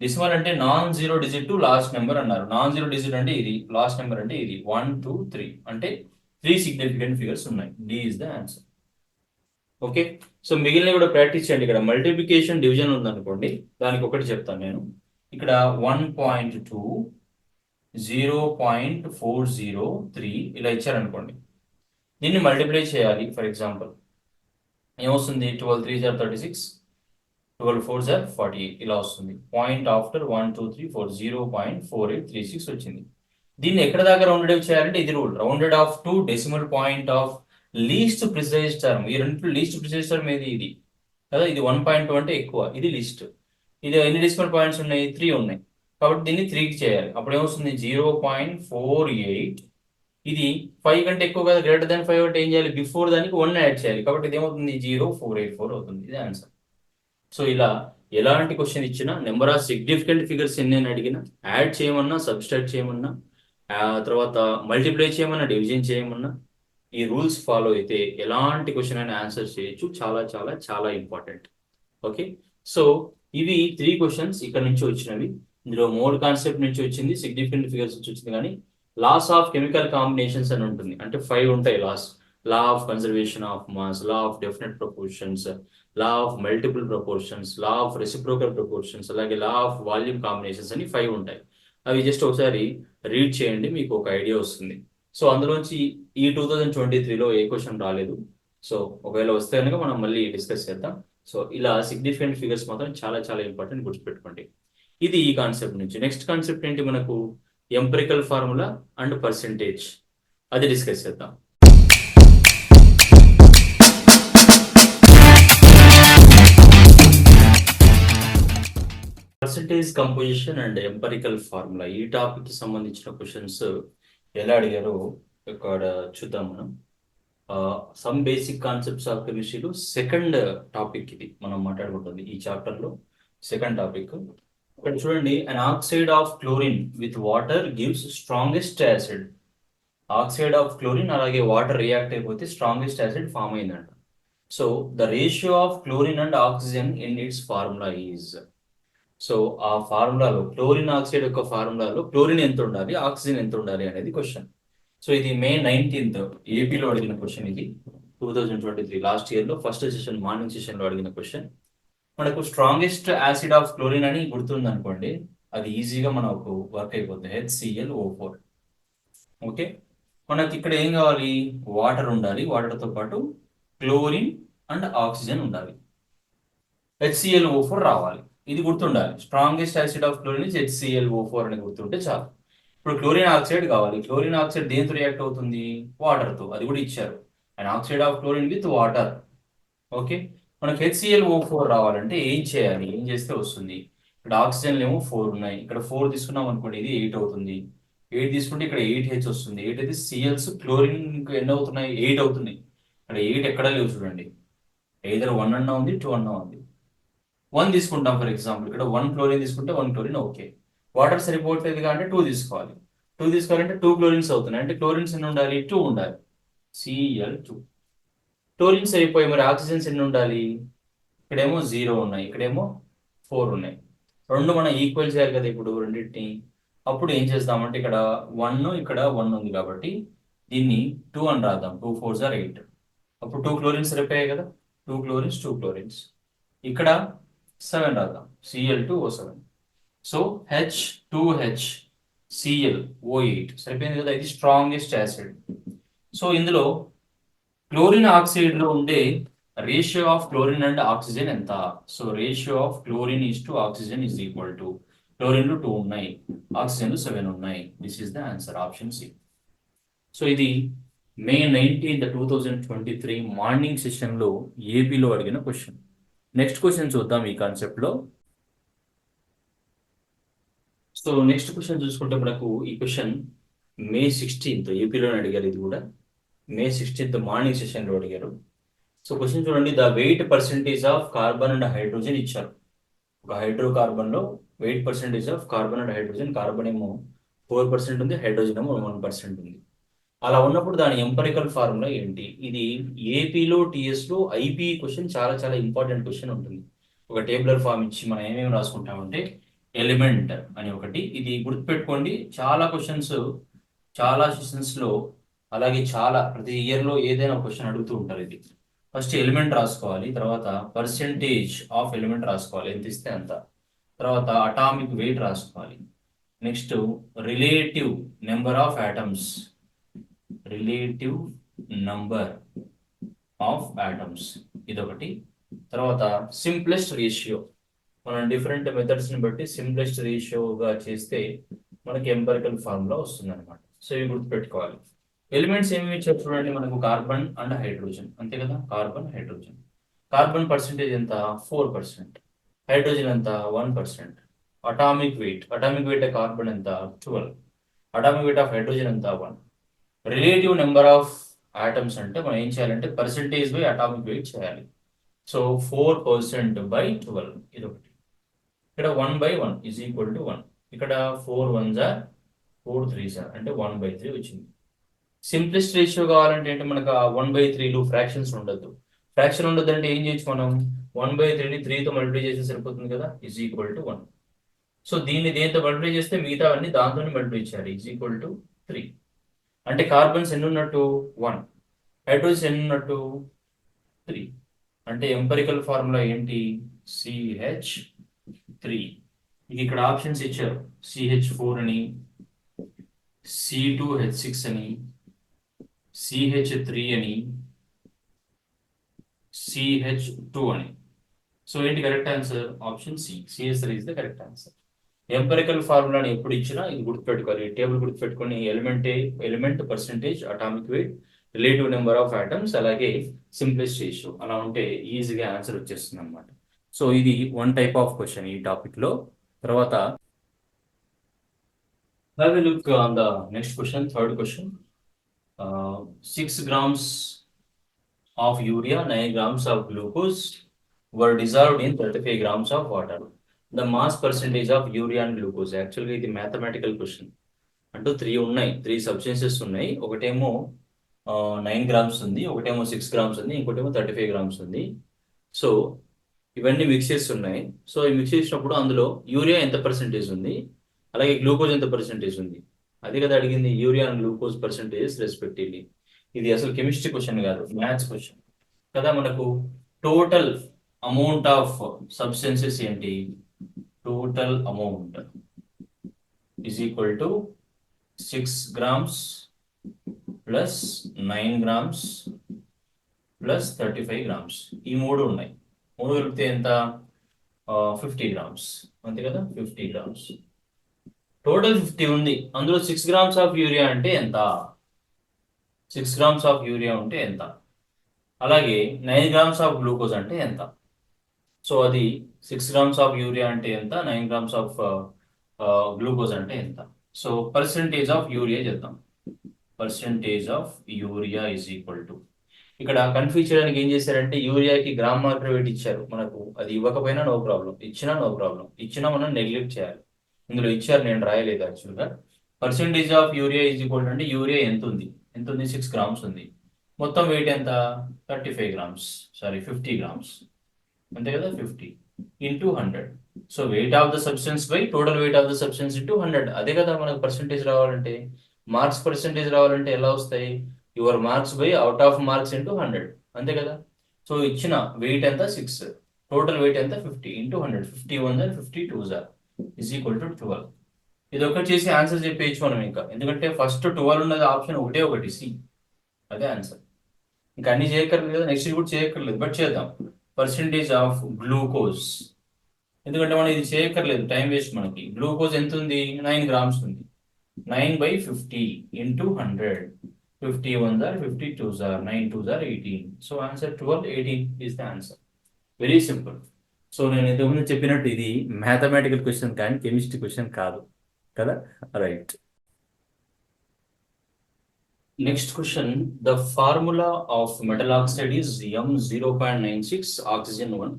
డెసిమల్ అంటే non zero digit to last number అన్నారు. నాన్ జీరో డిజిట్ అంటే ఇది, లాస్ట్ నెంబర్ అంటే ఇది. 1 2 3 అంటే 3 సిగ్నిఫికెంట్ ఫిగర్స్ ఉన్నాయి. D is the answer. Okay, so మిగిలిన కూడా ప్రాక్టీస్ చేయండి. ఇక్కడ మల్టిప్లికేషన్ డివిజన్ ఉందనుకోండి, దానికి ఒకటి చెప్తాను నేను. ఇక్కడ 1.2 0.403 ఇలా ఇచ్చారనుకోండి, దీన్ని మల్టిప్లై చేయాలి. ఫర్ ఎగ్జాంపుల్ ఏమొస్తుంది? 12 3 are 36, 12 4 are 48 ఇలా వస్తుంది. పాయింట్ ఆఫ్టర్ 1 2 3 4 0.4836 వచ్చింది. దీన్ని ఎక్కడ దాకా రౌండెడ్ ఆఫ్ చేయాలంటే ఇది rule, rounded off to decimal point of least precise term. ఈ రెండింటిలో లీస్ట్ ప్రిసైజ్ టర్మ్ ఏది? ఇది కదా. ఇది 1.2 అంటే ఎక్కువ, ఇది లీస్ట్. ఇది ఎన్ని డెసిమల్ పాయింట్స్ ఉన్నాయి? 3 ఉన్నాయి. కాబట్టి దీన్ని 3కి చేయాలి. అప్పుడు ఏమొస్తుంది? 0.48. ఇది 5 కంటే ఎక్కువ కదా, >5 అంటే ఏం చేయాలి? బిఫోర్ దానికి 1 యాడ్ చేయాలి. కాబట్టి ఇది ఏమవుతుంది? 0484 అవుతుంది. ఇది ఆన్సర్. సో ఇలా ఎలాంటి క్వశ్చన్ ఇచ్చినా నెంబర్ ఆఫ్ సిగ్నిఫికెంట్ ఫిగర్స్ ఎన్ని అని అడిగినా, యాడ్ చేయమన్నా, సబ్స్ట్రాక్ట్ చేయమన్నా, తర్వాత మల్టిప్లై చేయమన్నా, డివిజన్ చేయమన్నా, ఈ రూల్స్ ఫాలో అయితే ఎలాంటి క్వశ్చన్ అయినా ఆన్సర్ చేయొచ్చు. చాలా చాలా చాలా ఇంపార్టెంట్. ఓకే, సో ఇవి 3 క్వశ్చన్స్ ఇక్కడ నుంచి వచ్చినవి. ఇందులో మోడ్ కాన్సెప్ట్ నుంచి వచ్చింది, సిగ్నిఫికెంట్ ఫిగర్స్ నుంచి వచ్చింది. కానీ లాస్ ఆఫ్ కెమికల్ కాంబినేషన్స్ అని ఉంటుంది, అంటే 5 ఉంటాయి laws. Law of conservation of mass, law of definite proportions, law of multiple proportions, law of reciprocal proportions, అలాగే లా ఆఫ్ వాల్యూమ్ కాంబినేషన్స్ అని 5 ఉంటాయి. అవి జస్ట్ ఒకసారి రీడ్ చేయండి, మీకు ఒక ఐడియా వస్తుంది. సో అందులోంచి ఈ 2023లో ఏ క్వశ్చన్ రాలేదు. సో ఒకవేళ వస్తే కనుక మనం మళ్ళీ డిస్కస్ చేద్దాం. సో ఇలా సిగ్నిఫికెంట్ ఫిగర్స్ మాత్రం చాలా చాలా ఇంపార్టెంట్, గుర్తుపెట్టుకోండి. ఇది ఈ కాన్సెప్ట్ నుంచి. నెక్స్ట్ కాన్సెప్ట్ ఏంటి మనకు? ఎంపెరికల్ ఫార్ములా అండ్ పర్సెంటేజ్, అది డిస్కస్ చేద్దాం. Percentage composition and empirical formula, ఈ టాపిక్ కి సంబంధించిన క్వశ్చన్స్ ఎలా అడిగారో ఇక్కడ చూద్దాం మనం. సమ్ బేసిక్ కాన్సెప్ట్స్ ఆఫ్ కెమిస్ట్రీలో సెకండ్ టాపిక్ ఇది మనం మాట్లాడుకుంటుంది ఈ చాప్టర్ లో సెకండ్ టాపిక్. ఇక్కడ చూడండి, an oxide of chlorine with water gives strongest acid. Oxide of chlorine అలాగే వాటర్ రియాక్ట్ అయిపోతే స్ట్రాంగెస్ట్ యాసిడ్ ఫామ్ అయిందంట. So the ratio of chlorine and oxygen in its formula is. So ఆ ఫార్ములాలో chlorine oxide యొక్క ఫార్ములాలో chlorine ఎంత ఉండాలి, oxygen ఎంత ఉండాలి అనేది క్వశ్చన్. సో ఇది మే 19th ఏపీలో అడిగిన క్వశ్చన్. ఇది 2023 లాస్ట్ ఇయర్ లో ఫస్ట్ సెషన్ మార్నింగ్ సెషన్ లో అడిగిన క్వశ్చన్. మనకు స్ట్రాంగెస్ట్ యాసిడ్ ఆఫ్ క్లోరిన్ అని గుర్తుంది అనుకోండి, అది ఈజీగా మనకు వర్క్ అయిపోతుంది, HClO4. ఓకే, మనకి ఇక్కడ ఏం కావాలి, వాటర్ ఉండాలి, వాటర్తో పాటు క్లోరిన్ అండ్ ఆక్సిజన్ ఉండాలి, HClO4 రావాలి. ఇది గుర్తుండాలి, strongest acid of chlorine is HClO4 అని గుర్తుంటే చాలు. ఇప్పుడు క్లోరిన్ ఆక్సైడ్ కావాలి, క్లోరిన్ ఆక్సైడ్ దేంతో రియాక్ట్ అవుతుంది, వాటర్ తో, అది కూడా ఇచ్చారు, and oxide of chlorine with water. Okay, మనకు HClO4 రావాలంటే ఏం చేయాలి, ఏం చేస్తే వస్తుంది. ఇక్కడ ఆక్సిజన్ ఏమో 4 ఉన్నాయి, ఇక్కడ 4 తీసుకున్నాం అనుకోండి, ఇది 8 అవుతుంది. 8 తీసుకుంటే ఇక్కడ 8H వస్తుంది. 8 అయితే Cls, క్లోరిన్ ఎన్ని అవుతున్నాయి, 8 అవుతున్నాయి. ఇక్కడ 8 ఎక్కడ లేవు చూడండి, ఎయిదర్ 1 అన్నా ఉంది, 2 అన్నా ఉంది. 1 తీసుకుంటాం ఫర్ ఎగ్జాంపుల్, ఇక్కడ 1 క్లోరిన్ తీసుకుంటే 1 క్లోరిన్ ఓకే. వాటర్ సరిపోవట్లేదు కాబట్టి 2 తీసుకోవాలి. 2 తీసుకోవాలంటే 2 క్లోరిన్స్ అవుతున్నాయి, అంటే క్లోరిన్స్ ఎన్ని ఉండాలి, 2 ఉండాలి, Cl2. క్లోరిన్స్ అయిపోయి మరి ఆక్సిజన్స్ ఎన్ని ఉండాలి, ఇక్కడేమో 0 ఉన్నాయి, ఇక్కడేమో 4 ఉన్నాయి. రెండు మనం ఈక్వల్ చేయాలి కదా ఇప్పుడు రెండింటిని. అప్పుడు ఏం చేస్తామంటే ఇక్కడ 1 ఇక్కడ 1 ఉంది కాబట్టి దీన్ని 2 అని రాద్దాం, 2 4s are 8. అప్పుడు 2 క్లోరిన్స్ సరిపోయాయి కదా, 2 క్లోరిన్స్ 2 క్లోరిన్స్. ఇక్కడ 7 రాద్దాం, Cl2O7. సో H2H ClO8 సరిపోయింది కదా, ఇది స్ట్రాంగెస్ట్ యాసిడ్. సో ఇందులో క్లోరిన్ ఆక్సైడ్ లో ఉండే ratio of chlorine and oxygen ఎంత. So ratio of chlorine is to oxygen is equal to, క్లోరిన్లు 2 ఉన్నాయి, ఆక్సిజన్లు 7 ఉన్నాయి. This is the answer, option C. So ఇది మే 19th 2023 మార్నింగ్ సెషన్ లో ఏపీలో అడిగిన క్వశ్చన్. నెక్స్ట్ క్వశ్చన్ చూద్దాం ఈ కాన్సెప్ట్ లో. సో నెక్స్ట్ క్వశ్చన్ చూసుకుంటే మనకు ఈ క్వశ్చన్ మే 16th ఏపీలో అడిగారు, ఇది కూడా మే 16th మార్నింగ్ సెషన్ లో అడిగారు. సో క్వశ్చన్ చూడండి, the weight percentage of carbon and hydrogen ఇచ్చారు. ఒక హైడ్రోకార్బన్ లో weight percentage of carbon and hydrogen, carbon ఏమో 4% ఉంది, హైడ్రోజన్ ఏమో 1% ఉంది. అలా ఉన్నప్పుడు దాని ఎంపెరికల్ ఫార్ములా ఏంటి. ఇది ఏపీలో టీఎస్లో ఐపీ క్వశ్చన్, చాలా చాలా ఇంపార్టెంట్ క్వశ్చన్ ఉంటుంది. ఒక టేబులర్ ఫామ్ ఇచ్చి మనం ఏమేమి రాసుకుంటామంటే ఎలిమెంట్ అని ఒకటి, ఇది గుర్తుపెట్టుకోండి. చాలా క్వశ్చన్స్, చాలా సెషన్స్ లో, అలాగే చాలా ప్రతి ఇయర్ లో ఏదైనా క్వశ్చన్ అడుగుతూ ఉంటారు. ఇది ఫస్ట్ ఎలిమెంట్ రాసుకోవాలి, తర్వాత పర్సెంటేజ్ ఆఫ్ ఎలిమెంట్ రాసుకోవాలి, ఎంత ఇస్తే అంత, తర్వాత అటామిక్ వెయిట్ రాసుకోవాలి, next relative number of atoms, relative number of atoms ఇదొకటి, తర్వాత సింప్లెస్ట్ రేషియో. మనం డిఫరెంట్ మెథడ్స్ ని బట్టి సింప్లెస్ట్ రేషియోగా చేస్తే మనకి ఎంపెరికల్ ఫార్ములా వస్తుంది అనమాట. సో ఇవి గుర్తుపెట్టుకోవాలి. ఎలిమెంట్స్ ఏమి ఇచ్చారు చూడండి, మనకు కార్బన్ అండ్ హైడ్రోజన్, అంతే కదా, కార్బన్ హైడ్రోజన్. కార్బన్ పర్సెంటేజ్ ఎంత, 4%, హైడ్రోజన్ ఎంత, 1%. అటామిక్ వెయిట్ కార్బన్ ఎంత, 12, అటామిక్ వెయిట్ ఆఫ్ హైడ్రోజన్ ఎంత, 1. రిలేటివ్ నెంబర్ ఆఫ్ ఆటమ్స్ అంటే మనం ఏం చేయాలంటే పర్సెంటేజ్ బై అటామిక్ వెయిట్ చేయాలి. సో 4% by 12 ఇది ఒకటి. ఇక్కడ 1/1 ఈజ్ ఈక్వల్ టు 1. ఇక్కడ 4 1s are 4 3s are అంటే 1/3 వచ్చింది. సింప్లెస్ట్ రేషియో కావాలంటే ఏంటి, మనకు 1/3లు ఫ్రాక్షన్స్ ఉండద్దు. ఫ్రాక్షన్ ఉండద్దు అంటే ఏం చేయొచ్చు మనం, 1/3ని 3తో మల్టిప్లై చేస్తే సరిపోతుంది కదా, ఈజ్ ఈక్వల్ టు 1. సో దీన్ని దేంతో మల్టిప్లై చేస్తే మిగతా అన్ని దాంతో మల్టిప్లై చేయాలి, ఈజ్ ఈక్వల్ టు 3. అంటే కార్బన్స్ ఎన్ని ఉన్నట్టు, 1, హైడ్రోజన్స్ ఎన్ని ఉన్నట్టు, 3. అంటే ఎంపెరికల్ ఫార్ములా ఏంటి, CH3. ఇక్కడ ఆప్షన్స్ ఇచ్చారు, CH4 అని, C2H6 అని, CH3 అని, CH2 అని. సో ఏంటి correct answer, option C, CH3 is the correct answer. Empirical ఫార్ములాని ఎప్పుడు ఇచ్చినా ఇది గుర్తుపెట్టుకోవాలి, టేబుల్ గుర్తుపెట్టుకొని element percentage, atomic weight, relative number of atoms, అలాగే సింప్లెస్ట్ రేషియో అలా ఉంటే ఈజీగా ఆన్సర్ వచ్చేస్తుంది అనమాట. సో ఇది వన్ టైప్ ఆఫ్ క్వశ్చన్ ఈ టాపిక్ లో. తర్వాత have a look on the next question, third question. 6 grams of urea, 9 grams of glucose were dissolved in 35 grams of water. The mass percentage of urea and glucose. Actually, ఇది mathematical question. అంటూ three substances ఉన్నాయి. ఒకటేమో 9 grams ఉంది, ఒకటేమో 6 grams ఉంది, ఇంకోటేమో 35 grams ఉంది. So ఇవన్నీ మిక్స్ చేస్తున్నాయి. సో ఈ మిక్స్ చేసినప్పుడు అందులో యూరియా ఎంత పర్సెంటేజ్ ఉంది, అలాగే గ్లూకోజ్ ఎంత పర్సెంటేజ్ ఉంది, అదే కదా అడిగింది, urea and glucose percentage respectively. ఇది అసలు కెమిస్ట్రీ క్వశ్చన్ కాదు, మ్యాథ్స్ క్వశ్చన్ కదా. మనకు టోటల్ అమౌంట్ ఆఫ్ సబ్స్టెన్సెస్ ఏంటి, total amount is equal to 6 grams plus 9 grams plus 35 grams. ఈ మూడు ఉన్నాయి, మూడు కలిపితే ఎంత, 50 grams, అంతే కదా, 50 grams. టోటల్ 50 ఉంది, అందులో 6 grams ఆఫ్ యూరియా అంటే ఎంత, 6 grams ఆఫ్ యూరియా ఉంటే ఎంత, అలాగే 9 grams ఆఫ్ గ్లూకోజ్ అంటే ఎంత. సో అది 6 grams ఆఫ్ యూరియా అంటే ఎంత, 9 grams ఆఫ్ గ్లూకోజ్ అంటే ఎంత. సో పర్సెంటేజ్ ఆఫ్ యూరియా చేద్దాం. Percentage of urea is equal to, ఇక్కడ కన్ఫ్యూజ్ చేయడానికి ఏం చేశారంటే యూరియాకి గ్రామ్ మార్కర్ వెయిట్ ఇచ్చారు మనకు, అది ఇవ్వకపోయినా నో ప్రాబ్లం, ఇచ్చినా నో ప్రాబ్లం, ఇచ్చినా మనం నెగ్లెక్ట్ చేయాలి. ఇందులో ఇచ్చారు, నేను రాయలేదు యాక్చువల్గా. Percentage of urea is equal అంటే యూరియా ఎంత ఉంది, 6 గ్రామ్స్ ఉంది, మొత్తం వెయిట్ ఎంత, 35 గ్రామ్స్, సారీ 50 గ్రామ్స్, అంతే కదా, 50 into 100. So weight of the substance by total weight of the substance into 100. అదే కదా మనకు పర్సెంటేజ్ రావాలంటే. మార్క్స్ పర్సెంటేజ్ రావాలంటే ఎలా వస్తాయి, your marks by out of marks into 100, అంతే కదా. సో ఇచ్చిన వెయిట్ ఎంత 6, టోటల్ వెయిట్ ఎంత 50 ఇంటూ 100, 50 1 50 2 ఈజ్ ఈక్వల్ టు 12. ఇది ఒకటి చేసి ఆన్సర్ చెప్పేయచ్చు మనం ఇంకా, ఎందుకంటే ఫస్ట్ 12 ఉన్నది ఆప్షన్ ఒకటి సి, అదే ఆన్సర్. ఇంకా అన్ని చేయక్కర్లేదు కదా, నెక్స్ట్ కూడా చేయక్కర్లేదు, బట్ చేద్దాం. పర్సెంటేజ్ ఆఫ్ గ్లూకోజ్, ఎందుకంటే మనం ఇది చేయక్కర్లేదు, టైం వేస్ట్ మనకి. గ్లూకోజ్ ఎంత ఉంది, 9 గ్రామ్స్ ఉంది, 9/50 into 100, 50 1 50 2 9 2 18. So answer 12, 18 is the answer. Very simple. So నేను ఇంతకుముందు చెప్పినట్టు ఇది మ్యాథమెటికల్ క్వశ్చన్ కానీ కెమిస్ట్రీ క్వశ్చన్ కాదు కదా, right. Next question, the formula of metal oxide is M0.96 oxygen 1.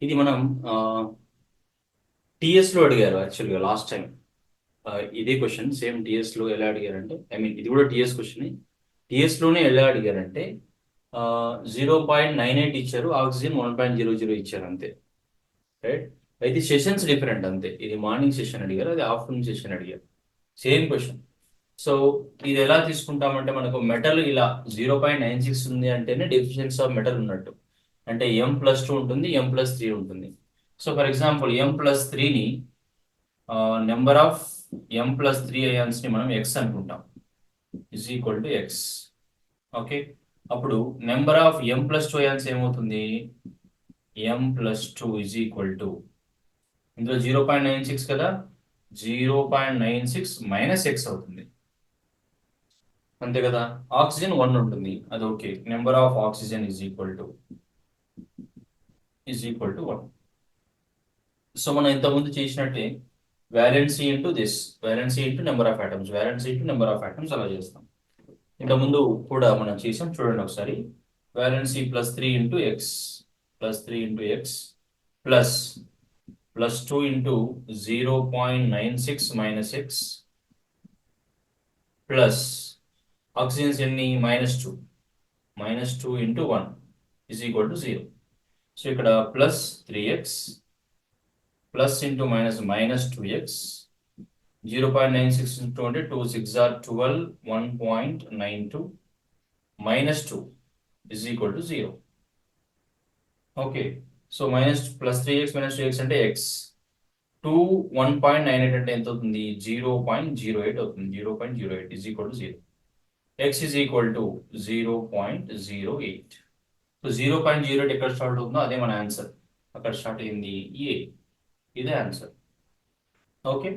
ఇది మనం టిఎస్ లో అడిగారు యాక్చువల్గా లాస్ట్ టైం. ఇదే క్వశ్చన్ సేమ్ టిఎస్ లో ఎలా అడిగారంటే, ఐ మీన్ ఇది కూడా టిఎస్ క్వశ్చన్. టిఎస్ లోనే ఎలా అడిగారంటే 0.98 ఇచ్చారు, ఆక్సిజన్ 1.00 ఇచ్చారు, అంతే, రైట్. అయితే సెషన్స్ డిఫరెంట్ అంతే, ఇది మార్నింగ్ సెషన్ అడిగారు, అది ఆఫ్టర్నూన్ సెషన్ అడిగారు, సేమ్ క్వశ్చన్. సో ఇది ఎలా తీసుకుంటామంటే, మనకు మెటల్ ఇలా 0.96 ఉంది అంటేనే డెఫిషియన్సీ ఆఫ్ మెటల్ ఉన్నట్టు, అంటే M+2 ఉంటుంది, M+3 ఉంటుంది. సో ఫర్ ఎగ్జాంపుల్ M+3ని నెంబర్ ఆఫ్ M+3 అయాన్స్ ని మనం X అనుకుంటాం, is equal to X. Okay, అప్పుడు నెంబర్ ఆఫ్ M+2 అయాన్స్ ఏమవుతుంది, M+2 ఇజ్ ఈక్వల్ టు, ఇందులో 0.96 కదా, 0.96 మైనస్ X అవుతుంది, అంతే కదా. ఆక్సిజన్ 1 ఉంటుంది, అది okay, number of oxygen is equal to 1. So మనం ఇంతకుముందు చేసినట్టే valency into this, valency into number of atoms, valency into number of atoms అలా చేస్తాం. ఇంతకుముందు కూడా మనం చేసాం, చూడండి ఒకసారి. Valency +3 into x, plus +2 into 0.96 minus x, plus oxygens ఎన్ని, -2 into 1 is equal to 0. So ఇక్కడ +3x plus into minus -2x, 0.96 into అంటే 2 6 12, 1.92 -2 is equal to 0. Okay, so +3x -2x అంటే x, 2 1.98 అంటే ఎంత అవుతుంది, 0.08 అవుతుంది, 0.08 is equal to 0. x is equal to 0.08. So 0.08 ఎక్కడ start అవుతుందో అదే మన ఆన్సర్, అక్కడ స్టార్ట్ అయింది ఏ, ఇదే ఆన్సర్. ఓకే,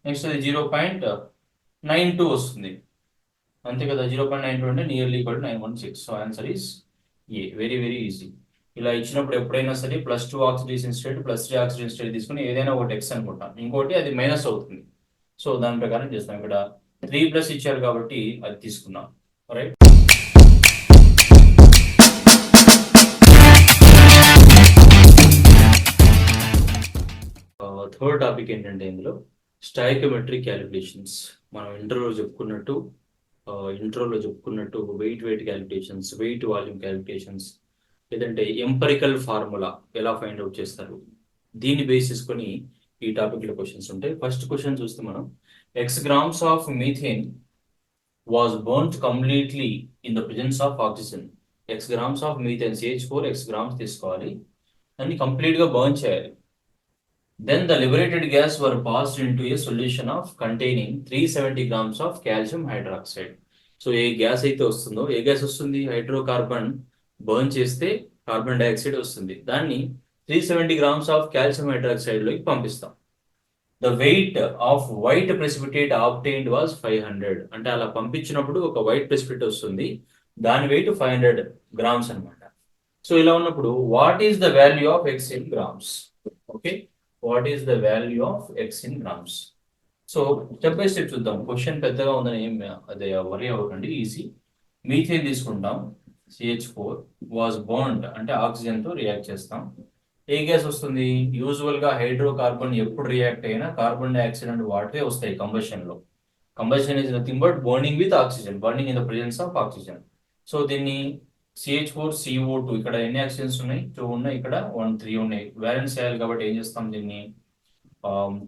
నెక్స్ట్ అది 0.92 వస్తుంది అంతే కదా. 0.92 అంటే nearly equal to 916. So answer is a. Very very easy. ఇలా ఇచ్చినప్పుడు ఎప్పుడైనా సరే +2 ఆక్సిడేషన్ స్టేట్ +3 ఆక్సిడేషన్ స్టేట్ తీసుకుని ఏదైనా ఒకటి ఎక్స్ అనుకుంటాం, ఇంకోటి అది మైనస్ అవుతుంది. సో దాని ప్రకారం చేస్తాం. ఇక్కడ 3+ ఇచ్చారు కాబట్టి అది తీసుకున్నాం. రైట్. థర్డ్ టాపిక్ ఏంటంటే ఇందులో స్టాయికోమెట్రిక్ క్యాలిక్యులేషన్స్. మనం ఇంట్రోలో చెప్పుకున్నట్టు weight calculations, weight volume calculations, లేదంటే ఎంపరికల్ ఫార్ములా ఎలా ఫైండ్ అవుట్ చేస్తారు, దీన్ని బేస్ చేసుకొని ఈ టాపిక్లో క్వశ్చన్స్ ఉంటాయి. ఫస్ట్ క్వశ్చన్ చూస్తే మనం x grams of methane was burned completely in the presence of oxygen. x grams of methane CH4 x grams తీసుకోవాలి, దాన్ని కంప్లీట్గా బర్న్ చేయాలి. Then the liberated gas were passed into a solution of containing 370 grams of calcium hydroxide. So ఏ gas అయితే వస్తుందో, ఏ gas వస్తుంది, hydrocarbon burn చేస్తే కార్బన్ డైఆక్సైడ్ వస్తుంది, దాన్ని 370 grams ఆఫ్ కాల్షియం హైడ్రాక్సైడ్ లోకి పంపిస్తాం. The weight of white precipitate obtained was 500. అంటే అలా పంపించినప్పుడు ఒక వైట్ ప్రెసిపిటేట్ వస్తుంది, దాని వెయిట్ 500 grams అనమాట. సో ఇలా ఉన్నప్పుడు what is the value of X in grams? Okay, what is the value of X in grams? So step by step చూద్దాం. క్వశ్చన్ పెద్దగా ఉందని ఏం అదే వరీ అవ్వకండి, ఈజీ. మీథేన్ తీసుకుంటాం, CH4 వాజ్ బర్న్డ్ అంటే ఆక్సిజన్ తో రియాక్ట్ చేస్తాం. ఏ గ్యాస్ వస్తుంది? యూజువల్ గా హైడ్రోకార్బన్ ఎప్పుడు రియాక్ట్ అయినా కార్బన్ డైఆక్సైడ్ అండ్ వాటరే వస్తాయి కంబషన్ లో. Combustion is nothing but burning with oxygen, burning in the presence of oxygen. So దీన్ని CH4CO2, ఇక్కడ ఎన్ని ఆక్సిజన్స్ ఉన్నాయి? 2 ఉన్నాయి, ఇక్కడ 1 3 ఉన్నాయి. బ్యాలెన్స్ చేయాలి కాబట్టి ఏం చేస్తాం, దీన్ని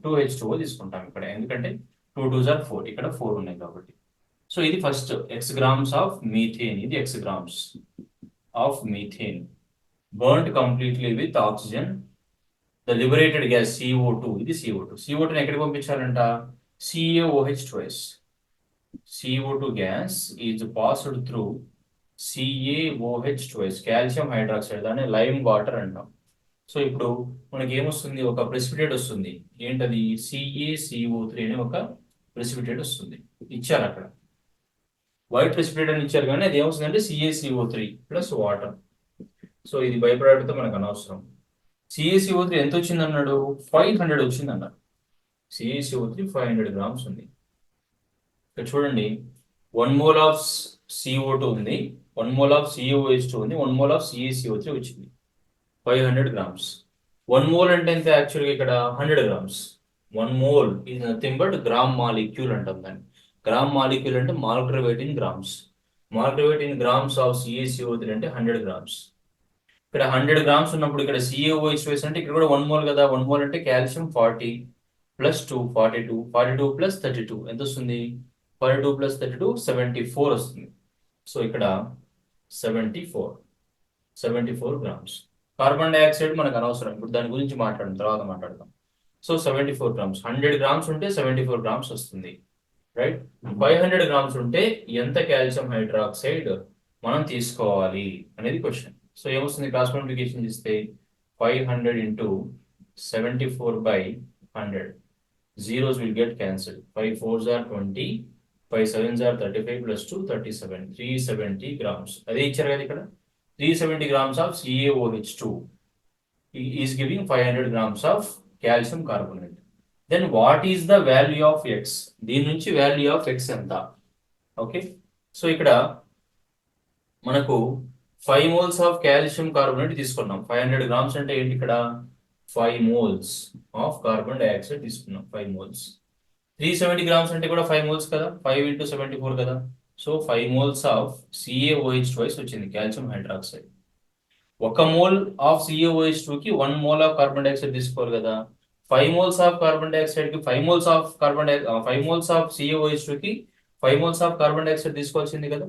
2H2O తీసుకుంటాం ఇక్కడ, ఎందుకంటే 2 2s are 4, ఇక్కడ 4 ఉన్నాయి కాబట్టి. సో ఇది first x grams of methane, ఇది x grams of methane burned completely with oxygen. The liberated gas CO2, ఇది CO2 ని ఎక్కడికి పంపించాలంట? CaOH twice. CO2 gas is passed through CaOH twice, calcium hydroxide, దాన్ని lime water అంటాం. So ఇప్పుడు మనకి ఏమొస్తుంది? ఒక ప్రెసిపిటేట్ వస్తుంది. ఏంటది? CaCO3 అనే ఒక ప్రెసిపిటేట్ వస్తుంది, ఇచ్చారు అక్కడ. వైట్ ప్రెసిపిటేట్ అని ఇచ్చారు, కానీ అది ఏమొస్తుందంటే CaCO3 ప్లస్ వాటర్. సో ఇది బై ప్రోడక్ట్ తో మనకు అనవసరం. CaCO3 ఎంత వచ్చింది అన్నాడు? 500 వచ్చింది అన్నాడు. CaCO3 500 grams ఉంది. ఇక్కడ చూడండి, 1 mole ఆఫ్ CO2 ఉంది, 1 mole ఆఫ్ CaOH2 ఉంది, 1 mole ఆఫ్ CaCO3 వచ్చింది. 500 grams. 1 mole అంటే ఎంత? యాక్చువల్గా ఇక్కడ 100 grams. 1 mole is nothing but gram molecule అంటాం దాన్ని. గ్రామ్ మాలిక్యూల్ అంటే molecular weight in grams. Molecular weight in grams of CaCO3 అంటే 100 grams. ఇక్కడ 100 grams ఉన్నప్పుడు ఇక్కడ CaOH అంటే ఇక్కడ కూడా 1 mole కదా. 1 mole అంటే కాల్షియం 40 ప్లస్ 2 42, 42 ప్లస్ 32 ఎంత వస్తుంది? 42 ప్లస్ 32 74 వస్తుంది. సో ఇక్కడ 74 grams. కార్బన్ డైఆక్సైడ్ మనకు అనవసరం, ఇప్పుడు దాని గురించి తర్వాత మాట్లాడదాం. సో 74 grams, 100 grams ఉంటే 74 grams వస్తుంది, రైట్. 500 grams ఉంటే ఎంత కాల్షియం హైడ్రాక్సైడ్ మనం తీసుకోవాలి అనేది క్వశ్చన్. సో ఏమొస్తుంది? క్రాస్ మల్టిప్లికేషన్ చేస్తే 500 into 74/100, zeros will get cancelled. 5 4s are 20, 5 7s are 35 plus 2 37, 370 grams. అదే ఇచ్చారు కదా ఇక్కడ. 370 grams of CaOH2 is giving 500 grams of calcium carbonate. Then what is the value of X? దీని నుంచి value of X ఎంత? Okay, so ఇక్కడ మనకు 5 moles of calcium carbonate తీసుకున్నాం. 500 grams అంటే ఏంటి? ఇక్కడ 5 moles ఆఫ్ కార్బన్ డైఆక్సైడ్ తీసుకున్నాం, 5 moles. 370 grams అంటే కూడా 5 moles కదా, 5 into 74 కదా. So 5 moles of CaOH twice వచ్చింది, calcium hydroxide. 1 mole of CaOH2 కి 1 mole ఆఫ్ కార్బన్ డైఆక్సైడ్ తీసుకోవాలి కదా. 5 moles ఆఫ్ కార్బన్ డైఆక్సైడ్ కి 5 moles of 5 moles of CaOH2 కి 5 moles ఆఫ్ కార్బన్ డైఆక్సైడ్ తీసుకోవాల్సింది కదా.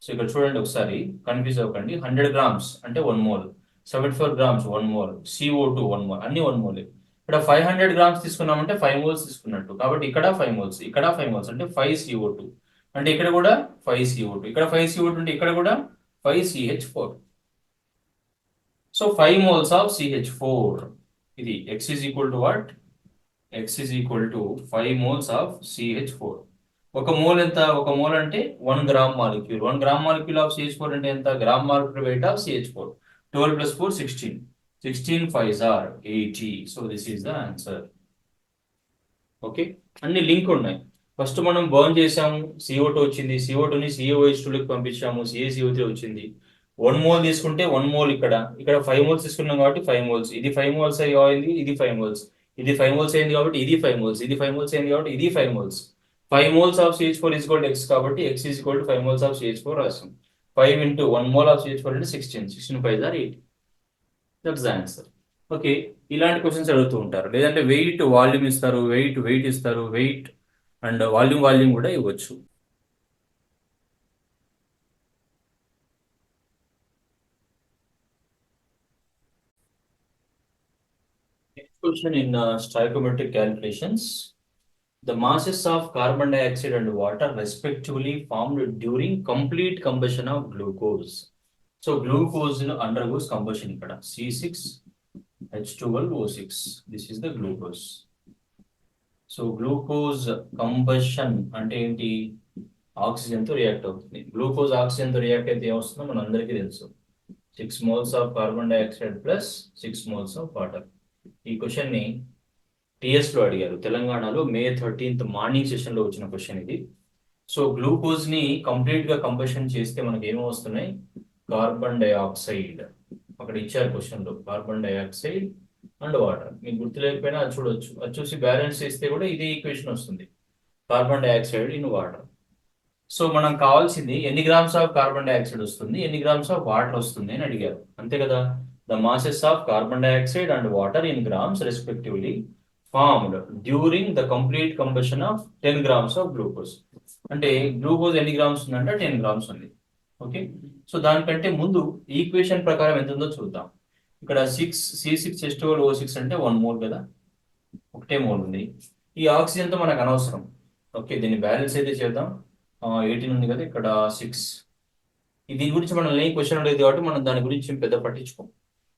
సో ఇక్కడ చూడండి ఒకసారి, కన్ఫ్యూజ్ అవ్వకండి. 100 grams అంటే 1 mole, 74 grams 1 mole, CO2 1 mole, అన్ని 1 mole. ఇక్కడ 500 grams తీసుకున్నామంటే 5 moles తీసుకున్నట్టు, కాబట్టి ఇక్కడ 5 moles, ఇక్కడ 5 moles అంటే 5 CO2, అంటే ఇక్కడ కూడా 5 CO2, ఇక్కడ 5 CO2 అంటే ఇక్కడ కూడా 5 CH4. So 5 moles of CH4, ఇది X is equal to what? x is equal to 5 moles of CH4. ఒక మోల్ ఎంత? ఒక మోల్ అంటే 1 gram molecule. 1 gram molecule of CH4 అంటే ఎంత? Gram molecule weight of CH4. 12 plus 4 16. 16 5s are 80. So this is the answer. Okay, అన్ని link ఉన్నాయి. First మనం burn చేసాము, CO2 వచ్చింది, CO2ని CaOH2లోకి పంపించాము, CaCO3 వచ్చింది. 1 మోల్ తీసుకుంటే 1 మోల్ ఇక్కడ 5 మోల్స్ తీసుకున్నాం కాబట్టి 5 మోల్స్, ఇది 5 మోల్స్ అయింది, ఇది 5 మోల్స్, ఇది 5 మోల్స్ అయింది కాబట్టి ఇది 5 మోల్స్, ఇది 5 మోల్స్ అయింది కాబట్టి ఇది 5 moles. 5 moles of CH4 is equal to X కాబట్టి X is equal to 5 moles of CH4 రాస్తాం. 5 into 1 mole of CH4 అంటే 16. 16 5s are 80. That's the answer. Okay, ఇలాంటి క్వశ్చన్స్ అడుగుతూ ఉంటారు. లేదంటే వెయిట్ వాల్యూమ్ ఇస్తారు, వెయిట్ ఇస్తారు, వెయిట్ అండ్ వాల్యూమ్ కూడా ఇవ్వచ్చు. Next question in stoichiometric calculations. The masses of carbon dioxide and water respectively formed during complete combustion of glucose. So glucose undergoes combustion ikkada C6H12O6. This is the glucose. So glucose combustion అంటే ఏంటి? ఆక్సిజన్తో react అవుతుంది. Glucose ఆక్సిజన్తో react అయితే ఏమొస్తుందో మన అందరికీ తెలుసు. 6 moles of carbon dioxide plus 6 moles of water. ఈ క్వశ్చన్ని టీఎస్లో అడిగారు, తెలంగాణలో May 13th మార్నింగ్ సెషన్లో వచ్చిన క్వశ్చన్ ఇది. సో గ్లూకోజ్ని కంప్లీట్గా కంబషన్ చేస్తే మనకి ఏమో వస్తున్నాయి? Carbon dioxide. అక్కడ ఇచ్చారు క్వశ్చన్లో కార్బన్ డైఆక్సైడ్ అండ్ వాటర్. మీకు గుర్తులేకపోయినా అది చూడొచ్చు, అది చూసి బ్యాలెన్స్ చేస్తే కూడా ఇదే ఈక్వేషన్ వస్తుంది, carbon dioxide in water. So మనం కావాల్సింది ఎన్ని గ్రామ్స్ ఆఫ్ కార్బన్ డైఆక్సైడ్ వస్తుంది, ఎన్ని గ్రామ్స్ ఆఫ్ వాటర్ వస్తుంది అని అడిగారు, అంతే కదా. The masses of carbon dioxide and water in grams respectively formed during the complete combustion of 10 grams of glucose. అంటే గ్లూకోజ్ ఎన్ని గ్రామ్స్ ఉందంటే 10 grams ఉంది. ఓకే, సో దానికంటే ముందు ఈక్వేషన్ ప్రకారం ఎంత ఉందో చూద్దాం. ఇక్కడ C6H12O6 అంటే 1 mole కదా, ఒకటే మోల్ ఉంది. ఈ ఆక్సిజన్తో మనకు అనవసరం. ఓకే, దీన్ని బ్యాలెన్స్ అయితే చేద్దాం. 18 ఉంది కదా, ఇక్కడ 6. దీని గురించి మనం లేని క్వశ్చన్ అడిగేది కాబట్టి మనం దాని గురించి పెద్ద పట్టించుకోం.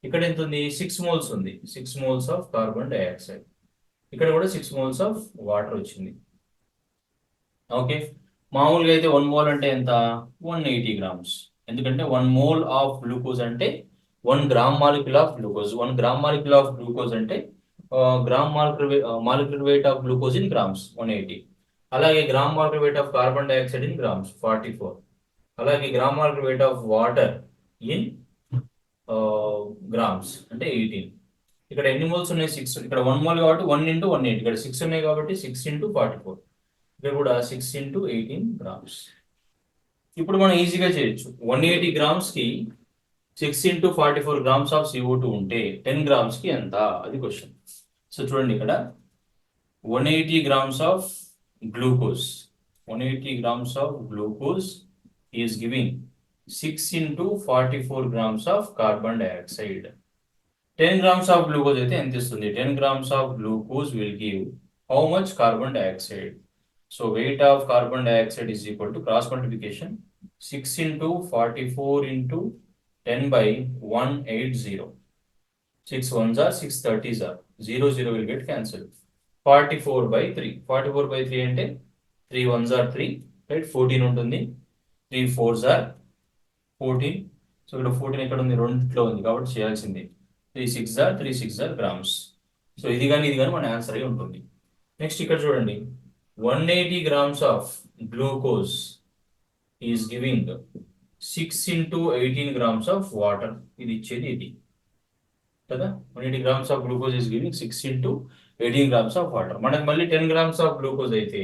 ఇక్కడ ఎంత ఉంది? 6 moles ఉంది. 6 moles ఆఫ్ కార్బన్ డైఆక్సైడ్. ఇక్కడ కూడా 6 moles ఆఫ్ వాటర్ వచ్చింది. ఓకే, మామూలుగా అయితే 1 mole అంటే ఎంత? 180 grams. ఎందుకంటే 1 mole ఆఫ్ గ్లూకోజ్ అంటే 1 gram molecule of glucose. 1 gram molecule of glucose అంటే gram molecular weight of glucose in grams 180. అలాగే gram molecular weight of carbon dioxide in grams 44. అలాగే gram molecular weight of water in grams అంటే 18. ఇక్కడ ఎన్ని moles ఉన్నాయి? 6. ఇక్కడ 1 mole కాబట్టి 1 into 180. ఇక్కడ 6 ఉన్నాయి కాబట్టి 6 into 44. ఇక్కడ కూడా 6 into 18 grams. ఇప్పుడు మనం ఈజీగా చేయొచ్చు. 180 grams కి 6 into 44 grams ఆఫ్ CO2 ఉంటే 10 grams కి ఎంత? అది క్వశ్చన్. సో చూడండి, ఇక్కడ 180 grams of glucose, 180 grams of glucose is giving 6 into 44 grams of carbon dioxide. 10 grams of glucose అయితే ఎంత ఇస్తుంది? 10 grams of glucose will give how much carbon dioxide? So wait of carbon dioxide is equal to cross multiplication 6 into 44 into 10 by 180. 6 1s are 6 30s are 0 0 will get cancelled. 44 by 3. 44 by 3 అంటే 3 1s are 3, right? 14 ఉంటుంది. 3 4s are 14. So ఇక్కడ 14 ఎక్కడ ఉంది? రెండిట్లో ఉంది కాబట్టి చేయాల్సింది 3 6s are 3 6s are grams. So ఇది కానీ మన ఆన్సర్ అయి ఉంటుంది. నెక్స్ట్ ఇక్కడ చూడండి, 180 grams of glucose is giving 6 into 18 grams of water. ఇది ఇచ్చేది ఇది కదా. 180 grams of glucose is giving 6 into 18 grams of water. మనకు మళ్ళీ 10 grams ఆఫ్ గ్లూకోజ్ అయితే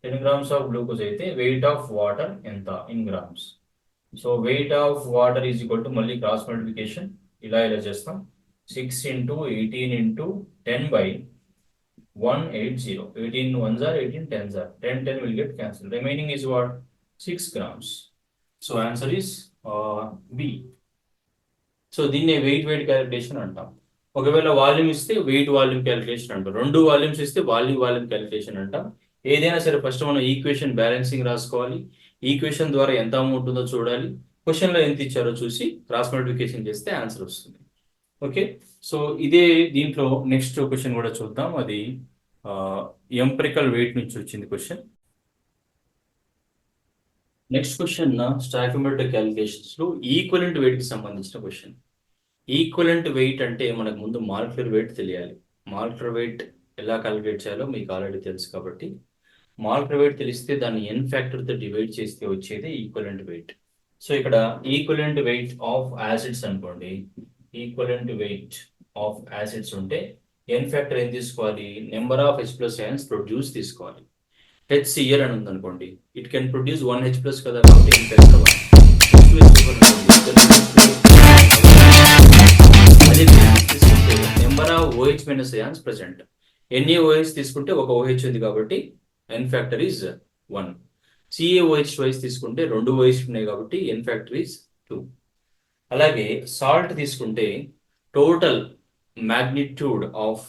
10 grams ఆఫ్ గ్లూకోజ్ అయితే వెయిట్ ఆఫ్ వాటర్ ఎంత in grams? So wait of water is equal to మళ్ళీ క్రాస్ మల్టిప్లికేషన్ ఇలా చేస్తాం. 6 into 18 into 10 by 180. 18 1s are 18 10s are 10 10 will get cancelled. Remaining is what? 6 grams. So answer is B. So దీన్ని wait calculation అంటాం. ఒకవేళ volume ఇస్తే wait volume calculation అంటాం. 2 volumes ఇస్తే volume calculation అంటాం. ఏదైనా సరే ఫస్ట్ మనం ఈక్వేషన్ బ్యాలెన్సింగ్ రాసుకోవాలి. ఈక్వేషన్ ద్వారా ఎంత అమౌంట్ ఉందో చూడాలి. క్వశ్చన్లో ఎంత ఇచ్చారో చూసి క్రాస్ మల్టిప్లికేషన్ చేస్తే ఆన్సర్ వస్తుంది. ఓకే, సో ఇదే దీంట్లో నెక్స్ట్ క్వశ్చన్ కూడా చూద్దాం. అది ఎంపిరికల్ వెయిట్ నుంచి వచ్చింది question. Next question stoichiometric calculations లో ఈక్వలెంట్ వెయిట్ కి సంబంధించిన క్వశ్చన్. ఈక్వలెంట్ వెయిట్ అంటే మనకు ముందు మాలిక్యులర్ వెయిట్ తెలియాలి. మాలిక్యులర్ వెయిట్ ఎలా క్యాలిక్యులేట్ చేయాలో మీకు ఆల్రెడీ తెలుసు కాబట్టి మాలిక్యులర్ వెయిట్ తెలిస్తే దాన్ని n ఫ్యాక్టర్తో డివైడ్ చేస్తే వచ్చేది ఈక్వలెంట్ వెయిట్. సో ఇక్కడ ఈక్వలెంట్ వెయిట్ ఆఫ్ యాసిడ్స్ అనుకోండి, ఈక్వలెంట్ వెయిట్ ఆఫ్ యాసిడ్స్ ఉంటే n ఫ్యాక్టర్ ఏం తీసుకోవాలి, number of H+ ions produce తీసుకోవాలి. HCl అని ఉందనుకోండి, ఇట్ కెన్ ప్రొడ్యూస్ 1H+ కదా, కాబట్టి n ఫ్యాక్టర్ 1. అదే తీసుకుంటే number of OH- ions present, ఎన్ని OH తీసుకుంటే ఒక OH ఉంది కాబట్టి n factor is 1. CaOH twice తీసుకుంటే 2 OH ఉన్నాయి కాబట్టి n ఫ్యాక్టర్ ఈజ్ 2. అలాగే సాల్ట్ తీసుకుంటే total magnitude of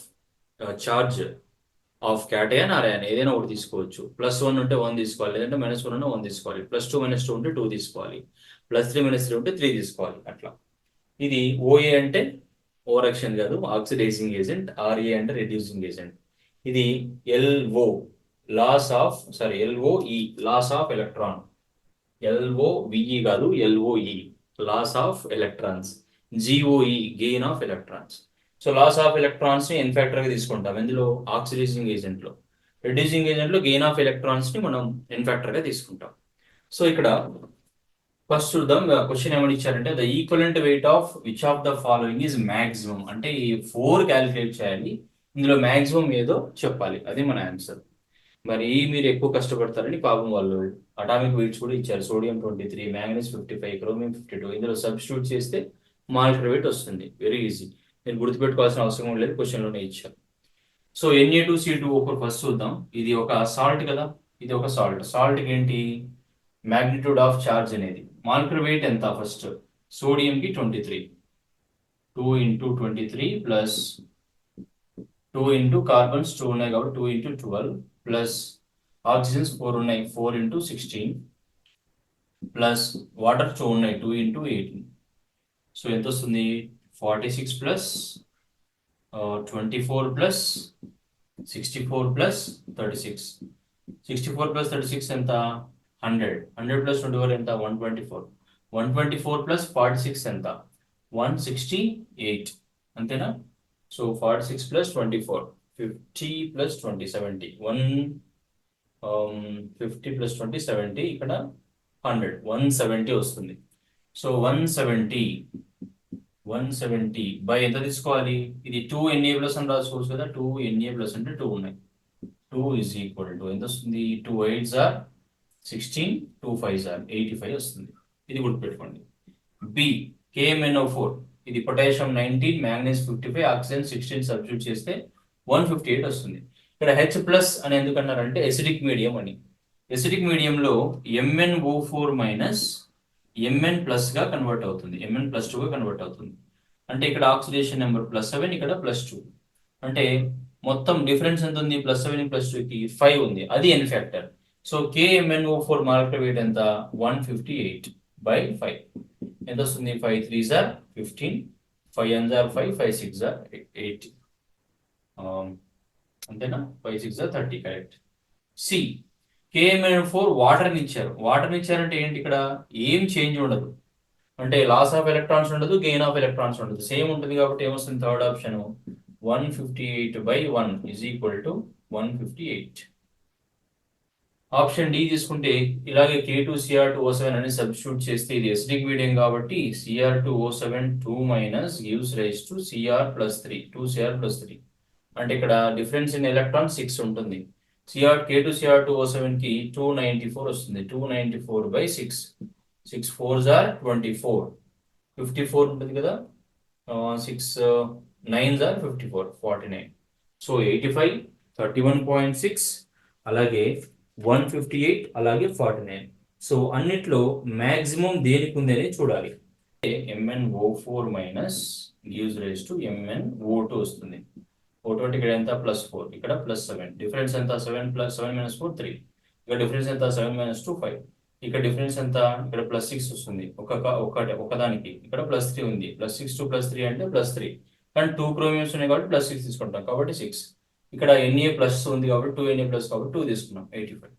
charge of cation or anion ఏదైనా ఒకటి తీసుకోవచ్చు. +1 ఉంటే 1 తీసుకోవాలి, లేదంటే -1 ఉన్నా 1 తీసుకోవాలి. +2 -2 ఉంటే 2 తీసుకోవాలి, +3 -3 ఉంటే 3 తీసుకోవాలి. అట్లా ఇది OA అంటే ఓవరాక్షన్ కాదు, ఆక్సిడైజింగ్ ఏజెంట్. RA అంటే రెడ్యూసింగ్ ఏజెంట్. ఇది LOE loss of electron. LOVE కాదు, LOE loss of electrons. GOE gain of electrons. So loss of electrons ని n ఫ్యాక్టర్ గా తీసుకుంటాం. ఇందులో ఆక్సిడైజింగ్ ఏజెంట్ లో, రెడ్యూసింగ్ ఏజెంట్ లో గెయిన్ ఆఫ్ ఎలక్ట్రాన్స్ ని మనం n ఫ్యాక్టర్ గా తీసుకుంటాం. సో ఇక్కడ ఫస్ట్ చూద్దాం, క్వశ్చన్ ఏమని ఇచ్చారంటే the equivalent weight of which of the following is maximum. అంటే ఈ 4 క్యాలిక్యులేట్ చేయాలి, ఇందులో మ్యాక్సిమం ఏదో చెప్పాలి, అది మన ఆన్సర్. మరి మీరు ఎక్కువ కష్టపడతారని పాపం వాళ్ళు అటామిక్ వెయిట్స్ కూడా ఇచ్చారు. Sodium 23, manganese 55, chromium 52. ఇందులో సబ్స్టిట్యూట్ చేస్తే మాలిక్యులర్ వెయిట్ వస్తుంది. వెరీ ఈజీ, నేను గుర్తుపెట్టుకోవాల్సిన అవసరం లేదు, క్వశ్చన్లోనే ఇచ్చారు. సో Na2CO2 ఫస్ట్ చూద్దాం. ఇది ఒక సాల్ట్ కదా, ఇది ఒక సాల్ట్. సాల్ట్కి ఏంటి మ్యాగ్నిట్యూడ్ ఆఫ్ చార్జ్ అనేది, మాలిక్యులర్ వెయిట్ ఎంత ఫస్ట్, సోడియంకి 23, 2 × 23 ప్లస్ 2 × కార్బన్స్ 2 ఉన్నాయి కాబట్టి 2 × 12 ప్లస్ ఆక్సిజన్స్ 4 ఉన్నాయి 4 × 16 ప్లస్ వాటర్ 2 ఉన్నాయి 2 × 18. సో ఎంత వస్తుంది 46 ప్లస్ 24 ప్లస్ 64 ప్లస్ 36. 64 ప్లస్ 36 ఎంత 100. 100 ప్లస్ 24 ఎంత 124. 124 ప్లస్ 46 ఎంత 168. అంతేనా? So 46 plus 24 50 plus 20 70. 50 ప్లస్ 20 70. ఇక్కడ 100 170 వస్తుంది. సో 170 బై ఎంత తీసుకోవాలి, ఇది 2 Na+ అని రాసుకోవచ్చు కదా, 2 Na+ అంటే 2 ఉన్నాయి. 2 ఈజ్ ఈక్వల్ టు ఎంత వస్తుంది, 2 8s are 16, 2 5s are 85 వస్తుంది. ఇది గుర్తుపెట్టుకోండి. బి KMnO4, ఇది పొటాషియం 19, మ్యాంగనీస్ 55, ఆక్సిజన్ 16 సబ్స్టిట్యూట్ చేస్తే 158 వస్తుంది. ఇక్కడ H+ అని ఎందుకన్నారంటే ఎసిడిక్ మీడియం అని. ఎసిడిక్ మీడియంలో MnO4 మైనస్ Mn+ గా కన్వర్ట్ అవుతుంది, Mn+2 గా కన్వర్ట్ అవుతుంది. అంటే ఇక్కడ ఆక్సిడేషన్ నెంబర్ +7, ఇక్కడ +2. అంటే మొత్తం డిఫరెన్స్ ఎంత ఉంది, +7 +2కి 5 ఉంది, అది n factor. So KMnO4 molecular weight ఎంత 158 బై 5. ఎంత వస్తుంది 5 3s are 15, 5 1s are 5, 5 6s are 8. అంతేనా, 5 6s are 30. Correct. C KMnO4 వాటర్ని ఇచ్చారు. వాటర్ని ఇచ్చారంటే ఏంటి, ఇక్కడ ఏం చేంజ్ ఉండదు, అంటే లాస్ ఆఫ్ ఎలక్ట్రాన్స్ ఉండదు, గెయిన్ ఆఫ్ ఎలక్ట్రాన్స్ ఉండదు, సేమ్ ఉంటుంది. కాబట్టి ఏమొస్తుంది third option 158 by 1 is equal to 158. Option D తీసుకుంటే ఇలాగే K2Cr2O7 అని సబ్స్టిట్యూట్ చేస్తే ఇది ఎసిడిక్ మీడియం కాబట్టి Cr2O7 2 minus gives rise to Cr+3, 2Cr+3. అంటే ఇక్కడ డిఫరెన్స్ ఇన్ ఎలక్ట్రాన్ 6 ఉంటుంది. K2Cr2O7కి 294 వస్తుంది, 294 బై 6. 6 4s are 24, 54 ఉంటుంది కదా, 6 9s are 54, 49. సో 85, 31.6, అలాగే 158, అలాగే 49. సో అన్నిట్లో మ్యాక్సిమం దేనికి ఉంది అనేది చూడాలి. MnO4 minus gives rise to MnO2 వస్తుంది. O2 అంటే ఇక్కడ ఎంత +4, ఇక్కడ +7. డిఫరెన్స్ ఎంత 7 + 7 - 4 3. ఇక్కడ డిఫరెన్స్ ఎంత 7 - 2 5. ఇక్కడ డిఫరెన్స్ ఎంత, ఇక్కడ +6 వస్తుంది ఒకదానికి, ఇక్కడ +3 ఉంది. +6 to +3 అంటే +3, కానీ 2 క్రోమియమ్స్ ఉన్నాయి కాబట్టి +6 తీసుకుంటాం కాబట్టి 6. ఇక్కడ NA ప్లస్ ఉంది కాబట్టి 2Na ప్లస్ కాబట్టి 2 తీసుకున్నాం 85.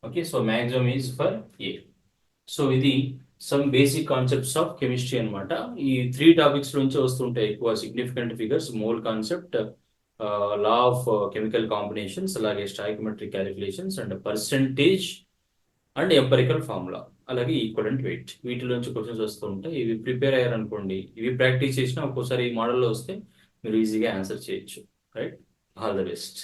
Okay, so maximum is for A. So ఇది some basic concepts of chemistry అనమాట. ఈ 3 టాపిక్స్ నుంచి వస్తుంటాయి ఎక్కువ significant figures, mole concept, law of chemical combinations, అలాగే stoichiometric calculations and percentage and empirical formula, అలాగే ఈక్వలెంట్ వెయిట్. వీటి నుంచి క్వశ్చన్స్ వస్తూ ఉంటాయి. ఇవి ప్రిపేర్ అయ్యారనుకోండి, ఇవి ప్రాక్టీస్ చేసినా ఒక్కోసారి ఈ మోడల్లో వస్తే మీరు ఈజీగా ఆన్సర్ చేయొచ్చు. Right, all the best.